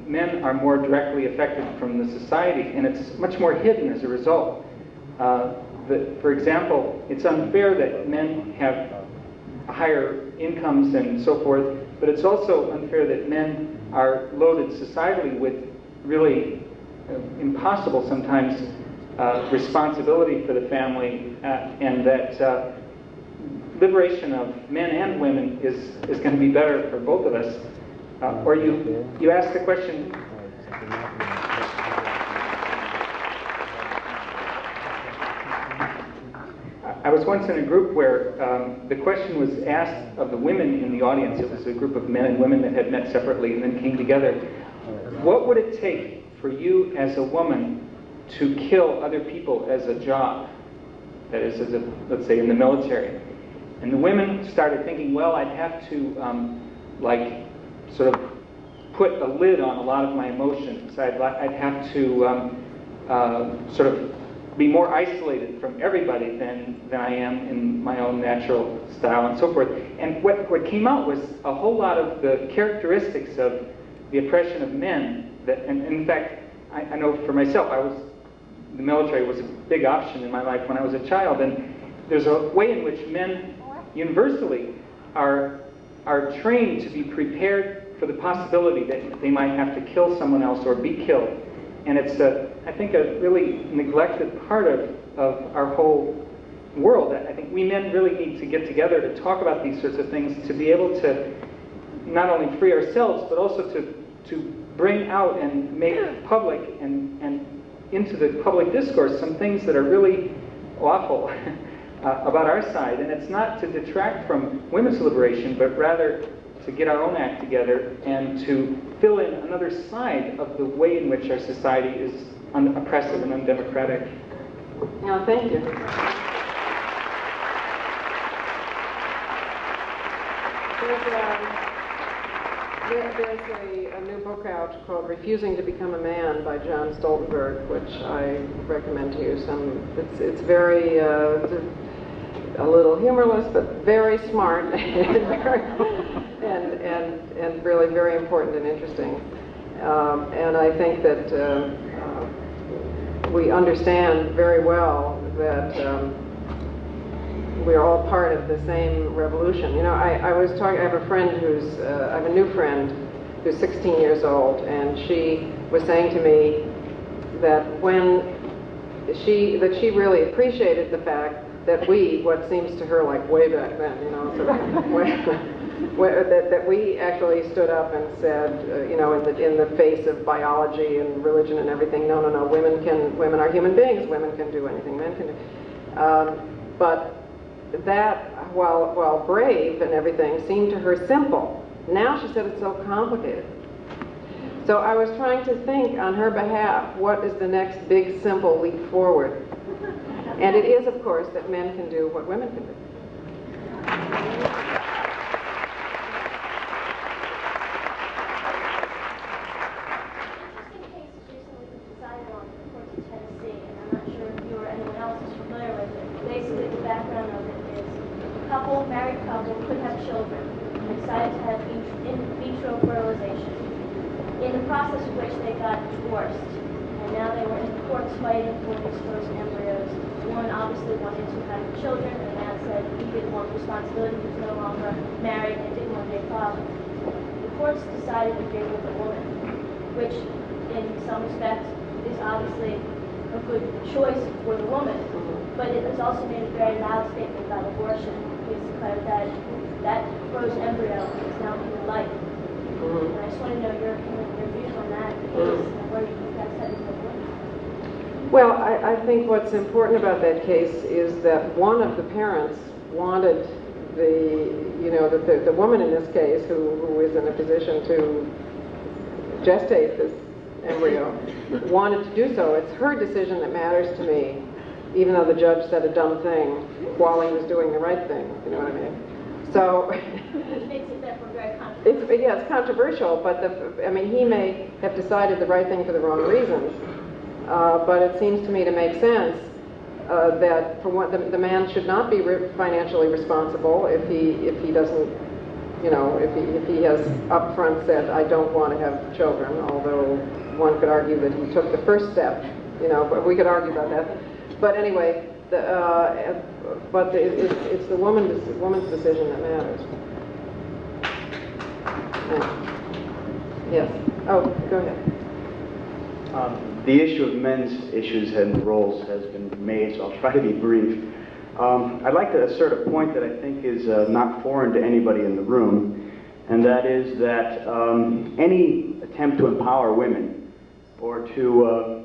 men are more directly affected from the society, and it's much more hidden as a result. For example, it's unfair that men have higher incomes and so forth, but it's also unfair that men are loaded societally with really impossible sometimes responsibility for the family, and that liberation of men and women is going to be better for both of us. Or you asked the question. I was once in a group where the question was asked of the women in the audience. It was a group of men and women that had met separately and then came together. What would it take for you as a woman to kill other people as a job? That is, as a, let's say, in the military. And the women started thinking, well, I'd have to, like, sort of put a lid on a lot of my emotions. I'd have to sort of be more isolated from everybody than I am in my own natural style and so forth. And what came out was a whole lot of the characteristics of the oppression of men that, and in fact, I know for myself, I was the military was a big option in my life when I was a child, and there's a way in which men universally are trained to be prepared for the possibility that they might have to kill someone else or be killed. And it's, I think, a really neglected part of our whole world. I think we men really need to get together to talk about these sorts of things, to be able to not only free ourselves, but also to bring out and make public and into the public discourse some things that are really awful about our side. And it's not to detract from women's liberation, but rather to get our own act together and to fill in another side of the way in which our society is oppressive and undemocratic. No, thank you. There's a new book out called Refusing to Become a Man by John Stoltenberg, which I recommend to you. It's very, a little humorless, but very smart and really very important and interesting. And I think that we understand very well that we're all part of the same revolution. You know, I have a friend I have a new friend who's 16 years old, and she was saying to me that she really appreciated the fact that what seems to her like way back then, you know, sort of, that we actually stood up and said, you know, in the face of biology and religion and everything, no, women are human beings, women can do anything men can do. But that, while brave and everything, seemed to her simple. Now she said it's so complicated. So I was trying to think on her behalf, what is the next big simple leap forward? And it is, of course, that men can do what women can do. Married couple could have children and decided to have in vitro fertilization, in the process of which they got divorced, and now they were in courts fighting for these frozen embryos. The woman obviously wanted to have children, and the man said he didn't want responsibility, he was no longer married and didn't want to be a father. The courts decided in favor of the woman, which in some respects is obviously a good choice for the woman, but it was also made a very loud statement about abortion. It's declared that frozen embryo is now human life. And I just want to know your views on that case and where you think that's headed for women. Well, I think what's important about that case is that one of the parents wanted the woman in this case who is in a position to gestate this embryo wanted to do so. It's her decision that matters to me, even though the judge said a dumb thing while he was doing the right thing, you know what I mean? So, which makes it therefore very controversial. It's controversial, but he may have decided the right thing for the wrong reasons. But it seems to me to make sense that for one, the man should not be financially responsible if he doesn't, you know, if he has upfront said, I don't want to have children, although one could argue that he took the first step, you know, but we could argue about that. But anyway, it's the woman's decision that matters. Yes. Oh, go ahead. The issue of men's issues and roles has been made, so I'll try to be brief. I'd like to assert a point that I think is not foreign to anybody in the room, and that is that any attempt to empower women or to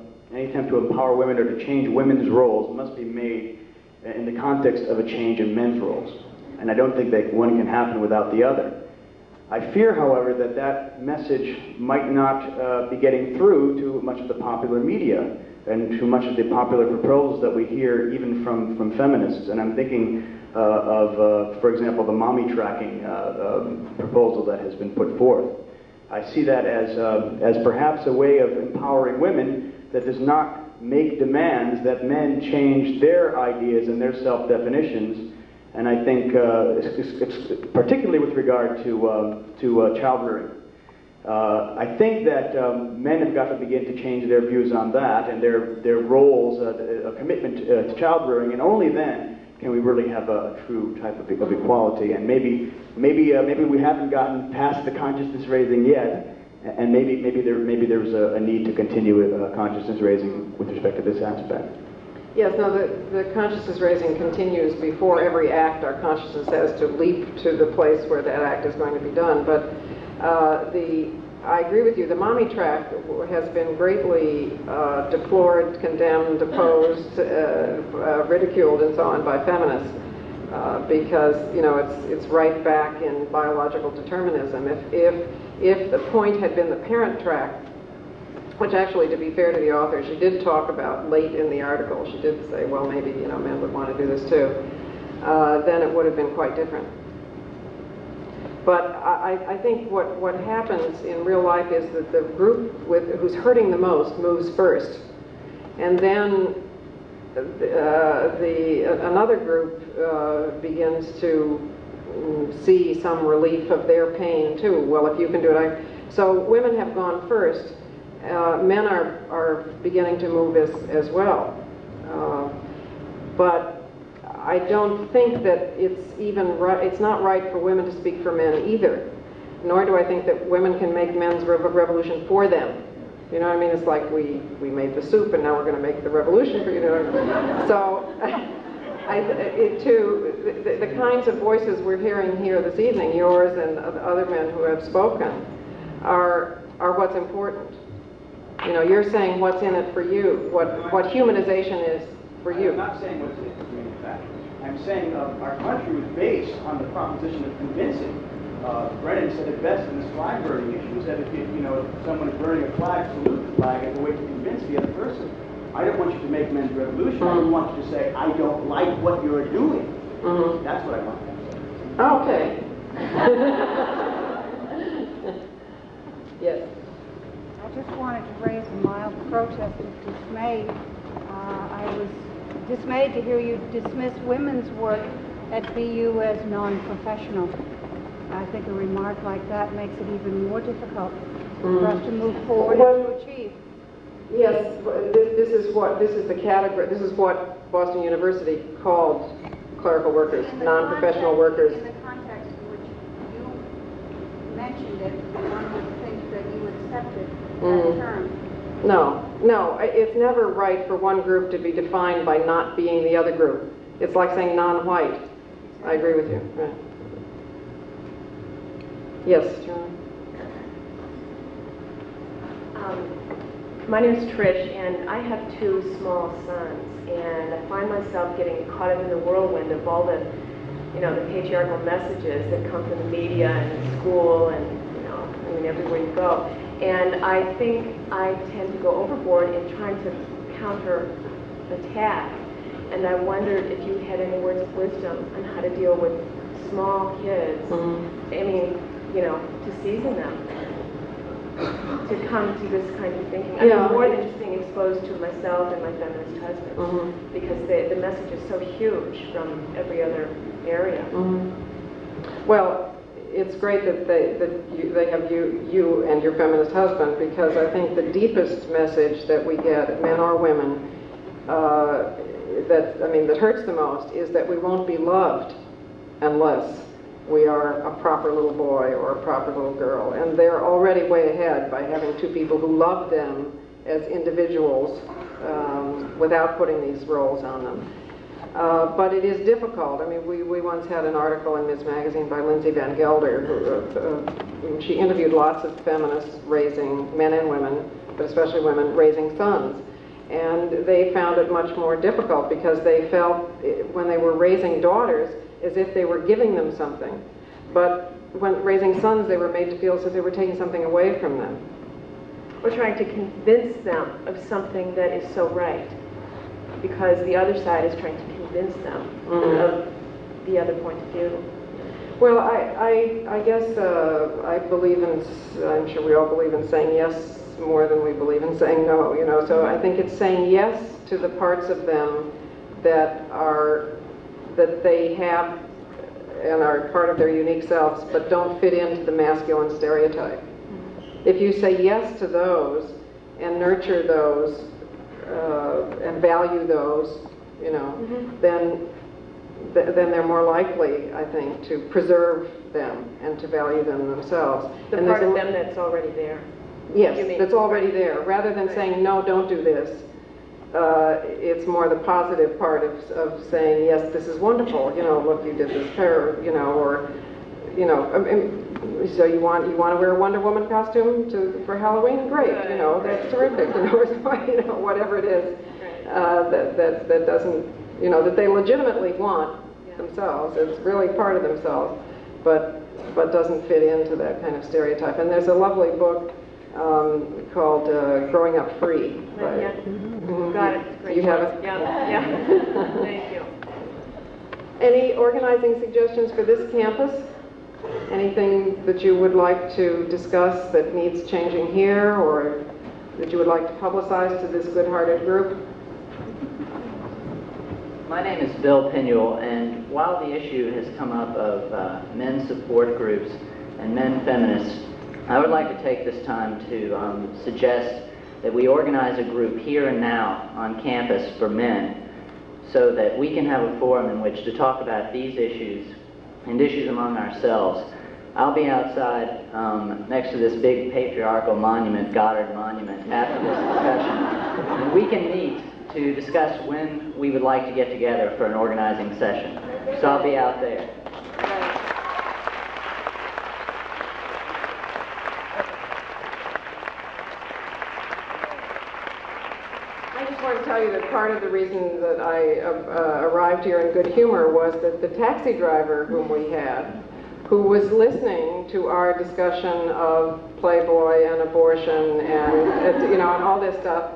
change women's roles must be made in the context of a change in men's roles. And I don't think that one can happen without the other. I fear, however, that message might not be getting through to much of the popular media and to much of the popular proposals that we hear even from feminists. And I'm thinking of, for example, the mommy tracking proposal that has been put forth. I see that as perhaps a way of empowering women that does not make demands that men change their ideas and their self-definitions. And I think, particularly with regard to child rearing, I think that men have got to begin to change their views on that and their roles, a commitment to child rearing, and only then can we really have a true type of equality. And maybe we haven't gotten past the consciousness raising yet, and maybe there's a need to continue consciousness raising with respect to this aspect. Yes, no, the consciousness raising continues before every act. Our consciousness has to leap to the place where that act is going to be done. But I agree with you, the mommy track has been greatly deplored, condemned, opposed, ridiculed, and so on by feminists because, you know, it's right back in biological determinism. If the point had been the parent track, which actually, to be fair to the author, she did talk about late in the article. She did say, well, maybe, you know, men would want to do this too. Then it would have been quite different. But I think what happens in real life is that the group who's hurting the most moves first. And then another group begins to see some relief of their pain too. Well, if you can do it. So women have gone first. Men are beginning to move as well. But I don't think that it's even right, it's not right for women to speak for men either. Nor do I think that women can make men's revolution for them. You know what I mean? It's like we made the soup and now we're going to make the revolution for you. So the kinds of voices we're hearing here this evening, yours and other men who have spoken, are what's important. You know, you're saying what's in it for you, what humanization is for you. I'm not saying what's in it for me, in fact. I'm saying our country was based on the proposition of convincing. Brennan said it best in this flag burning issue. He said if someone is burning a flag, salute the flag as a way to convince the other person. I don't want you to make men's revolution. I want you to say, I don't like what you're doing. Mm-hmm. That's what I want to say. Okay. Yes. I just wanted to raise a mild protest of dismay. I was dismayed to hear you dismiss women's work at BU as non-professional. I think a remark like that makes it even more difficult for us to move forward and to achieve. Yes, this is the category. This is what Boston University called clerical workers, non-professional workers. In the context in which you mentioned it, one would think that you accepted that term. No, it's never right for one group to be defined by not being the other group. It's like saying non-white. I agree with you. Right. Yes, John. My name is Trish, and I have two small sons, and I find myself getting caught up in the whirlwind of all the, the patriarchal messages that come from the media and in school and, everywhere you go. And I think I tend to go overboard in trying to counter-attack. And I wondered if you had any words of wisdom on how to deal with small kids. To season them, to come to this kind of thinking. I'm more than just being exposed to myself and my feminist husband, because the message is so huge from every other area. Well, it's great that they have you and your feminist husband, because I think the deepest message that we get, men or women, that hurts the most is that we won't be loved unless we are a proper little boy or a proper little girl. And they're already way ahead by having two people who love them as individuals without putting these roles on them. But it is difficult. We once had an article in Ms. Magazine by Lindsay Van Gelder, who she interviewed lots of feminists raising, men and women, but especially women, raising sons. And they found it much more difficult because they felt when they were raising daughters as if they were giving them something. But when raising sons, they were made to feel as if they were taking something away from them. We're trying to convince them of something that is so right, because the other side is trying to convince them of the other point of view. Well, I guess I believe in, I'm sure we all believe in saying yes more than we believe in saying no, so I think it's saying yes to the parts of them that they have and are part of their unique selves, but don't fit into the masculine stereotype. if you say yes to those and nurture those and value those, you know, then they're more likely, I think, to preserve them and to value them themselves. The and part of them that's already there. Yes, that's already there. Rather than saying, no, don't do this, it's more the positive part of saying, yes, this is wonderful, you know, look, you did this pair, you know, or, you know, so you want to wear a Wonder Woman costume for Halloween? Great, you know, that's terrific, you know, you know, whatever it is that doesn't, you know, that they legitimately want themselves. It's really part of themselves, but doesn't fit into that kind of stereotype. And there's a lovely book called Growing Up Free. Yeah. Got it. Great. You have it? Yeah. Thank you. Any organizing suggestions for this campus? Anything that you would like to discuss that needs changing here, or that you would like to publicize to this good-hearted group? My name is Bill Pinuel, and while the issue has come up of men's support groups and men feminists, I would like to take this time to suggest that we organize a group here and now on campus for men so that we can have a forum in which to talk about these issues and issues among ourselves. I'll be outside next to this big patriarchal monument, Goddard Monument, after this discussion, and we can meet to discuss when we would like to get together for an organizing session. So I'll be out there. I just want to tell you that part of the reason that I arrived here in good humor was that the taxi driver whom we had, who was listening to our discussion of Playboy and abortion and, you know, and all this stuff,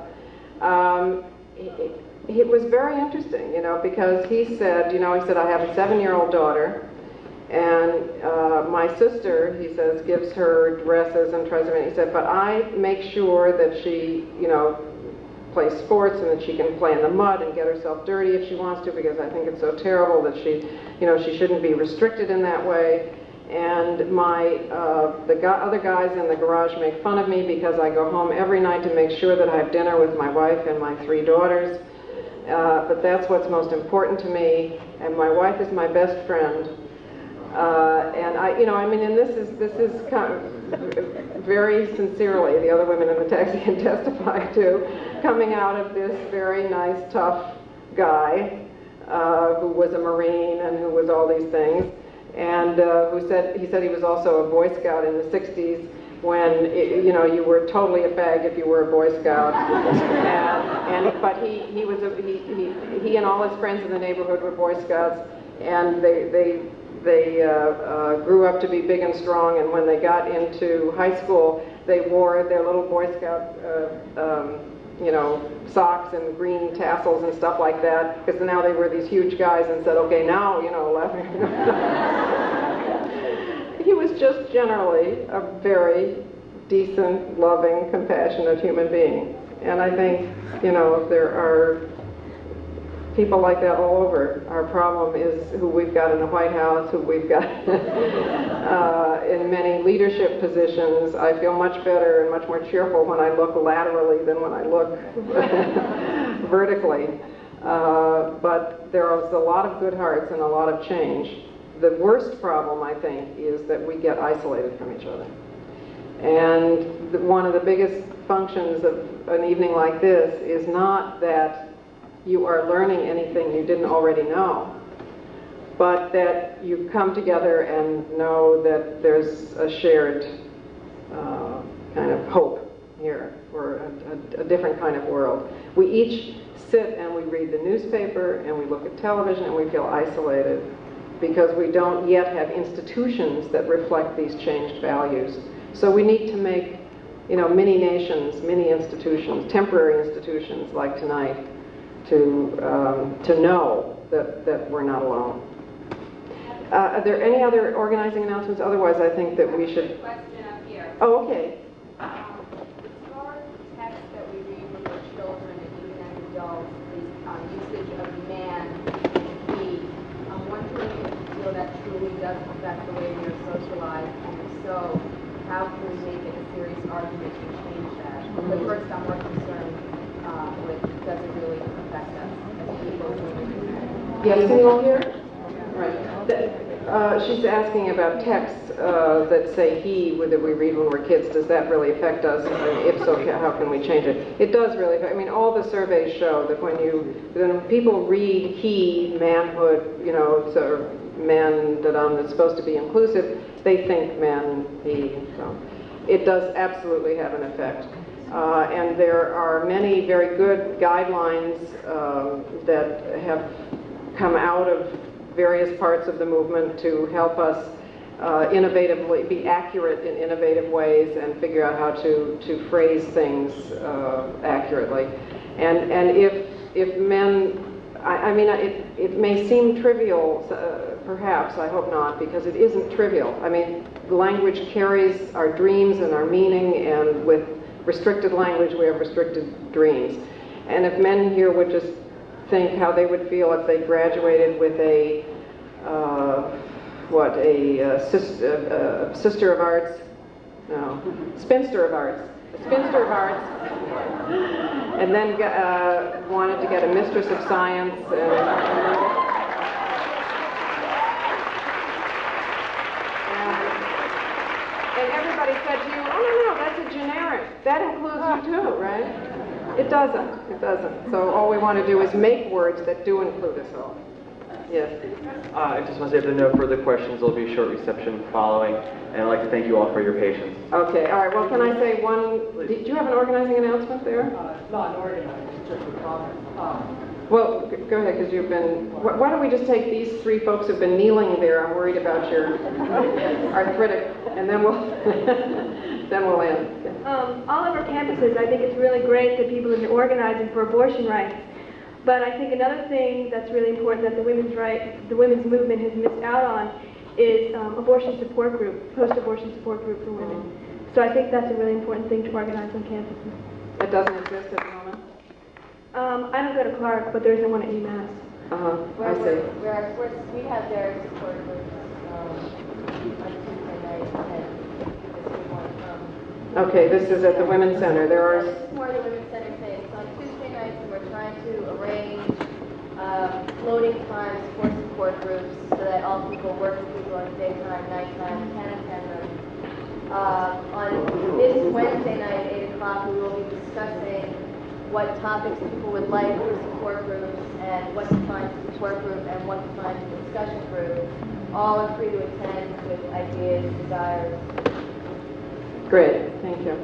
it was very interesting, you know, because he said, you know, he said, I have a 7-year-old daughter, and my sister, he says, gives her dresses and tries to make, he said, but I make sure that she, you know, plays sports and that she can play in the mud and get herself dirty if she wants to, because I think it's so terrible that she, you know, she shouldn't be restricted in that way. And my other guys in the garage make fun of me because I go home every night to make sure that I have dinner with my wife and my 3 daughters. But that's what's most important to me, and my wife is my best friend. And I, you know, I mean, and this is kind of very sincerely, the other women in the taxi can testify to, coming out of this very nice, tough guy who was a Marine and who was all these things, and he said he was also a Boy Scout in the 60s when, you know, you were totally a fag if you were a Boy Scout. But he and all his friends in the neighborhood were Boy Scouts, and they grew up to be big and strong, and when they got into high school, they wore their little Boy Scout you know, socks and green tassels and stuff like that, because now they were these huge guys and said, okay, now, you know, he was just generally a very decent, loving, compassionate human being. And I think, you know, there are people like that all over. Our problem is who we've got in the White House, who we've got in many leadership positions. I feel much better and much more cheerful when I look laterally than when I look vertically. But there is a lot of good hearts and a lot of change. The worst problem, I think, is that we get isolated from each other. And one of the biggest functions of an evening like this is not that you are learning anything you didn't already know, but that you come together and know that there's a shared kind of hope here for a different kind of world. We each sit and we read the newspaper and we look at television and we feel isolated because we don't yet have institutions that reflect these changed values. So we need to make, you know, mini nations, mini institutions, temporary institutions like tonight, to know that we're not alone. Are there any other organizing announcements? Otherwise, I think that we should. Question up here. Oh, okay. As far as the text that we read with our children and even as adults, the usage of man and he, I'm wondering if you feel that truly does affect the way we are socialized, and if so, how can we make it a serious argument But first, I'm more concerned with, does it really affect us as people moving in that? Yes, can you all hear? Right. She's asking about texts that say he, that we read when we're kids. Does that really affect us? And if so, how can we change it? It does really affect. I mean, all the surveys show that when people read he, manhood, you know, so man, that's supposed to be inclusive, they think man, he. So it does absolutely have an effect. And there are many very good guidelines that have come out of various parts of the movement to help us innovatively, be accurate in innovative ways and figure out how to phrase things accurately. And if men, I mean, it may seem trivial, perhaps, I hope not, because it isn't trivial. I mean, language carries our dreams and our meaning, and with restricted language we have restricted dreams. And if men here would just think how they would feel if they graduated with a sister of arts, no, spinster of arts, a spinster of arts, and then wanted to get a mistress of science, and everybody said to you, oh no, that's a generic, that includes you too, right? It doesn't. So all we want to do is make words that do include us all. Yes. I just want to say if there are no further questions, there'll be a short reception following, and I'd like to thank you all for your patience. Okay, all right, well, can I say one, do you have an organizing announcement there? Not organizing, it's just a comment. Well, go ahead, because you've been, why don't we just take these three folks who've been kneeling there, I'm worried about your arthritic, and then we'll, then we'll end. All of our campuses, I think it's really great that people have been organizing for abortion rights. But I think another thing that's really important that the women's movement has missed out on is abortion support group, post-abortion support group for women. So I think that's a really important thing to organize on campuses. It doesn't exist at the moment? I don't go to Clark, but there isn't one at UMass. I see. We have various support groups on Tuesday nights, and if we want to come. Okay, this is at the Women's Center. There are... This is more the Women's Center thing. So on Tuesday nights, we're trying to arrange floating times for support groups so that all people, working people on daytime, nighttime, can attend them. On this Wednesday night at 8 o'clock, we will be discussing what topics people would like for support groups and what defines a support group and what defines a discussion group. All are free to attend with ideas, desires. Great, thank you.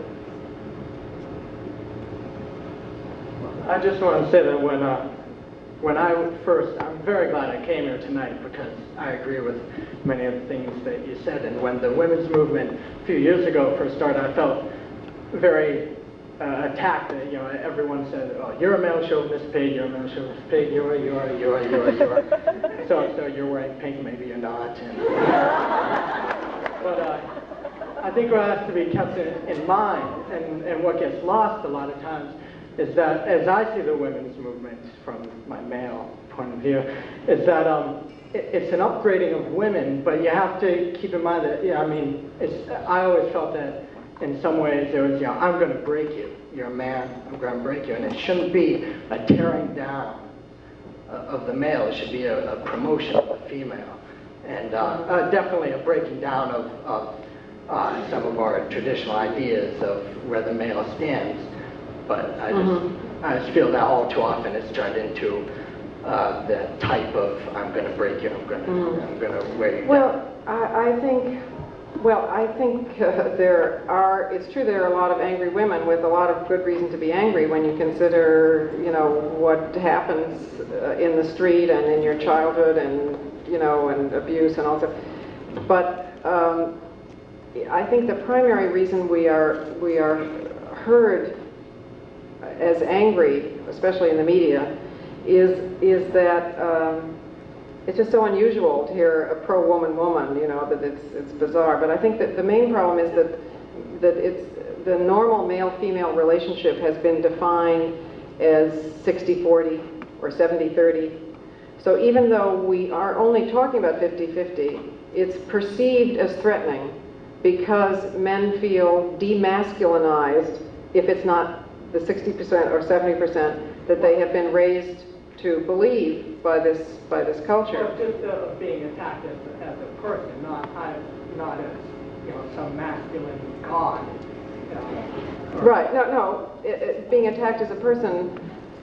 I just want to say that when I'm very glad I came here tonight because I agree with many of the things that you said. And when the women's movement a few years ago first started, I felt very attacked. You know, everyone said, "Oh, you're a male chauvinist pig. You're a male chauvinist pig. You are." So you're wearing pink, maybe you're not. But I think what has to be kept in mind, and what gets lost a lot of times, is that as I see the women's movement from my male point of view, is that it's an upgrading of women, but you have to keep in mind that, I mean, I always felt that in some ways there was, I'm going to break you. You're a man, I'm going to break you. And it shouldn't be a tearing down of the male. It should be a promotion of the female. And definitely a breaking down of some of our traditional ideas of where the male stands. But I just feel that all too often it's turned into the type of, I'm going to break you, I'm going to wear you down. Well, I think it's true there are a lot of angry women with a lot of good reason to be angry when you consider, what happens in the street and in your childhood and, and abuse and all that. But I think the primary reason we are heard as angry, especially in the media, is that it's just so unusual to hear a pro-woman that it's bizarre. But I think that the main problem is that it's the normal male-female relationship has been defined as 60-40 or 70-30. So even though we are only talking about 50-50, it's perceived as threatening because men feel demasculinized if it's not the 60% or 70% that they have been raised to believe by this culture. So just being attacked as a person, not as some masculine god. Right. No. Being attacked as a person,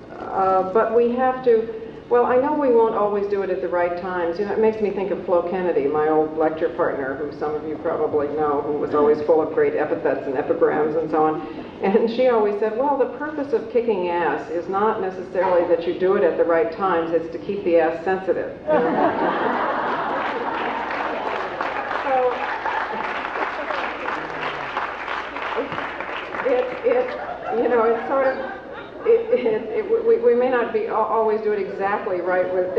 but we have to. Well, I know we won't always do it at the right times. It makes me think of Flo Kennedy, my old lecture partner, who some of you probably know, who was always full of great epithets and epigrams and so on. And she always said, well, the purpose of kicking ass is not necessarily that you do it at the right times, it's to keep the ass sensitive. It's sort of, we may not always do it exactly right with,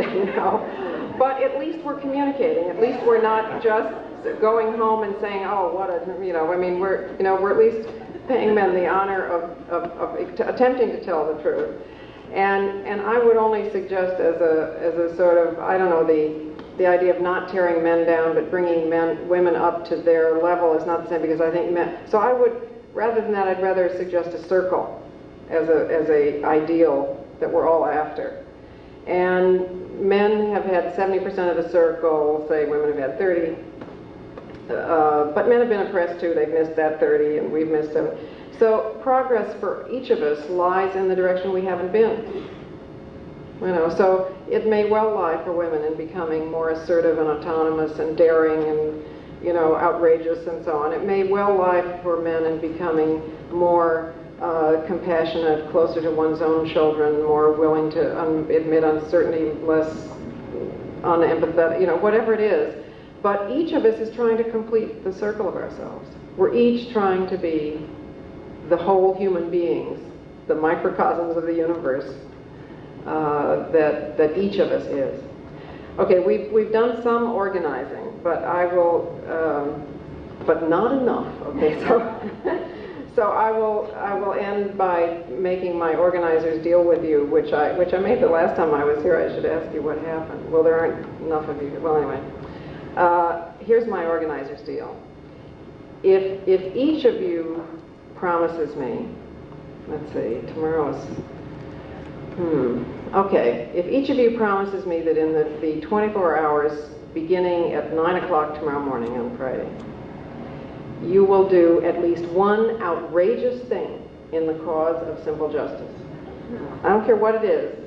but at least we're communicating. At least we're not just going home and saying, oh, what a, we're at least paying men the honor of attempting to tell the truth. And I would only suggest as a sort of, I don't know, the idea of not tearing men down but bringing women up to their level is not the same, because I think men, so I would, rather than that, I'd rather suggest a circle as a ideal that we're all after. And men have had 70% of the circle, say women have had 30. But men have been oppressed too. They've missed that 30 and we've missed 7. So progress for each of us lies in the direction we haven't been. So it may well lie for women in becoming more assertive and autonomous and daring and outrageous and so on. It may well lie for men in becoming more compassionate, closer to one's own children, more willing to admit uncertainty, less unempathetic, whatever it is. But each of us is trying to complete the circle of ourselves. We're each trying to be the whole human beings, the microcosms of the universe that each of us is. Okay, we've done some organizing, but I will, but not enough. Okay, so I will end by making my organizer's deal with you, which I made the last time I was here. I should ask you what happened. Well, there aren't enough of you. Well, anyway, here's my organizer's deal. If each of you promises me, let's see, tomorrow's. Okay, if each of you promises me that in the 24 hours beginning at 9 o'clock tomorrow morning on Friday, you will do at least one outrageous thing in the cause of simple justice. I don't care what it is.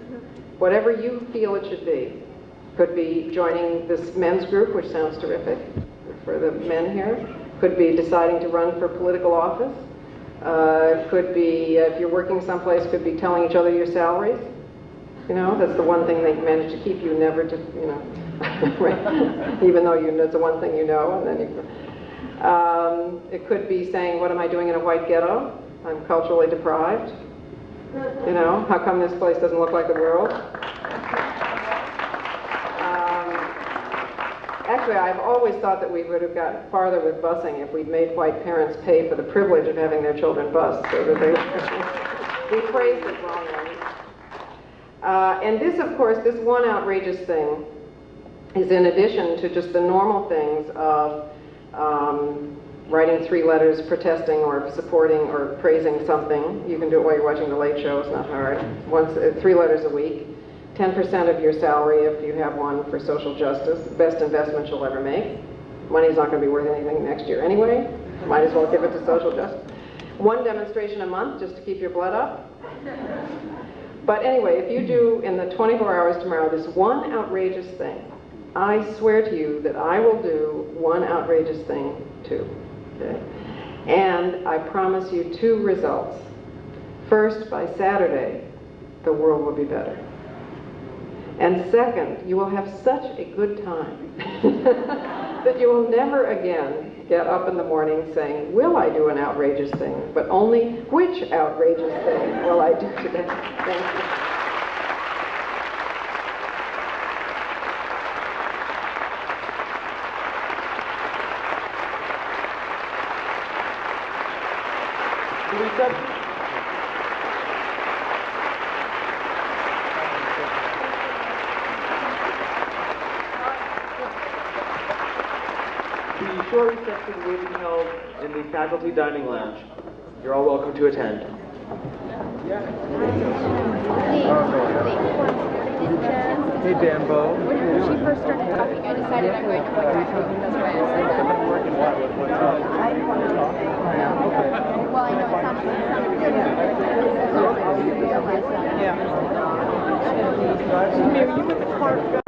Whatever you feel it should be. Could be joining this men's group, which sounds terrific for the men here. Could be deciding to run for political office. Could be, if you're working someplace, could be telling each other your salaries. That's the one thing they manage to keep you never to, even though it's the one thing and then you. It could be saying, what am I doing in a white ghetto? I'm culturally deprived. How come this place doesn't look like the world? Actually, I've always thought that we would have gotten farther with busing if we'd made white parents pay for the privilege of having their children bused, so that they we phrased it wrongly. And this, of course, this one outrageous thing is in addition to just the normal things of writing 3 letters protesting or supporting or praising something. You can do it while you're watching The Late Show. It's not hard. 3 letters a week. 10% of your salary if you have one for social justice. Best investment you'll ever make. Money's not going to be worth anything next year anyway. Might as well give it to social justice. 1 demonstration a month just to keep your blood up. But anyway, if you do in the 24 hours tomorrow this one outrageous thing, I swear to you that I will do one outrageous thing too. Okay? And I promise you 2 results. First, by Saturday, the world will be better. And second, you will have such a good time that you will never again get up in the morning saying, will I do an outrageous thing? But only, which outrageous thing will I do today? Thank you. The short reception will be held in the faculty dining lounge. You're all welcome to attend. Hey, Danbo. When she first started talking, I decided I'm going to boycott her. That's why I said that. Well, I know it sounded good. Yeah. Mary, you get the card.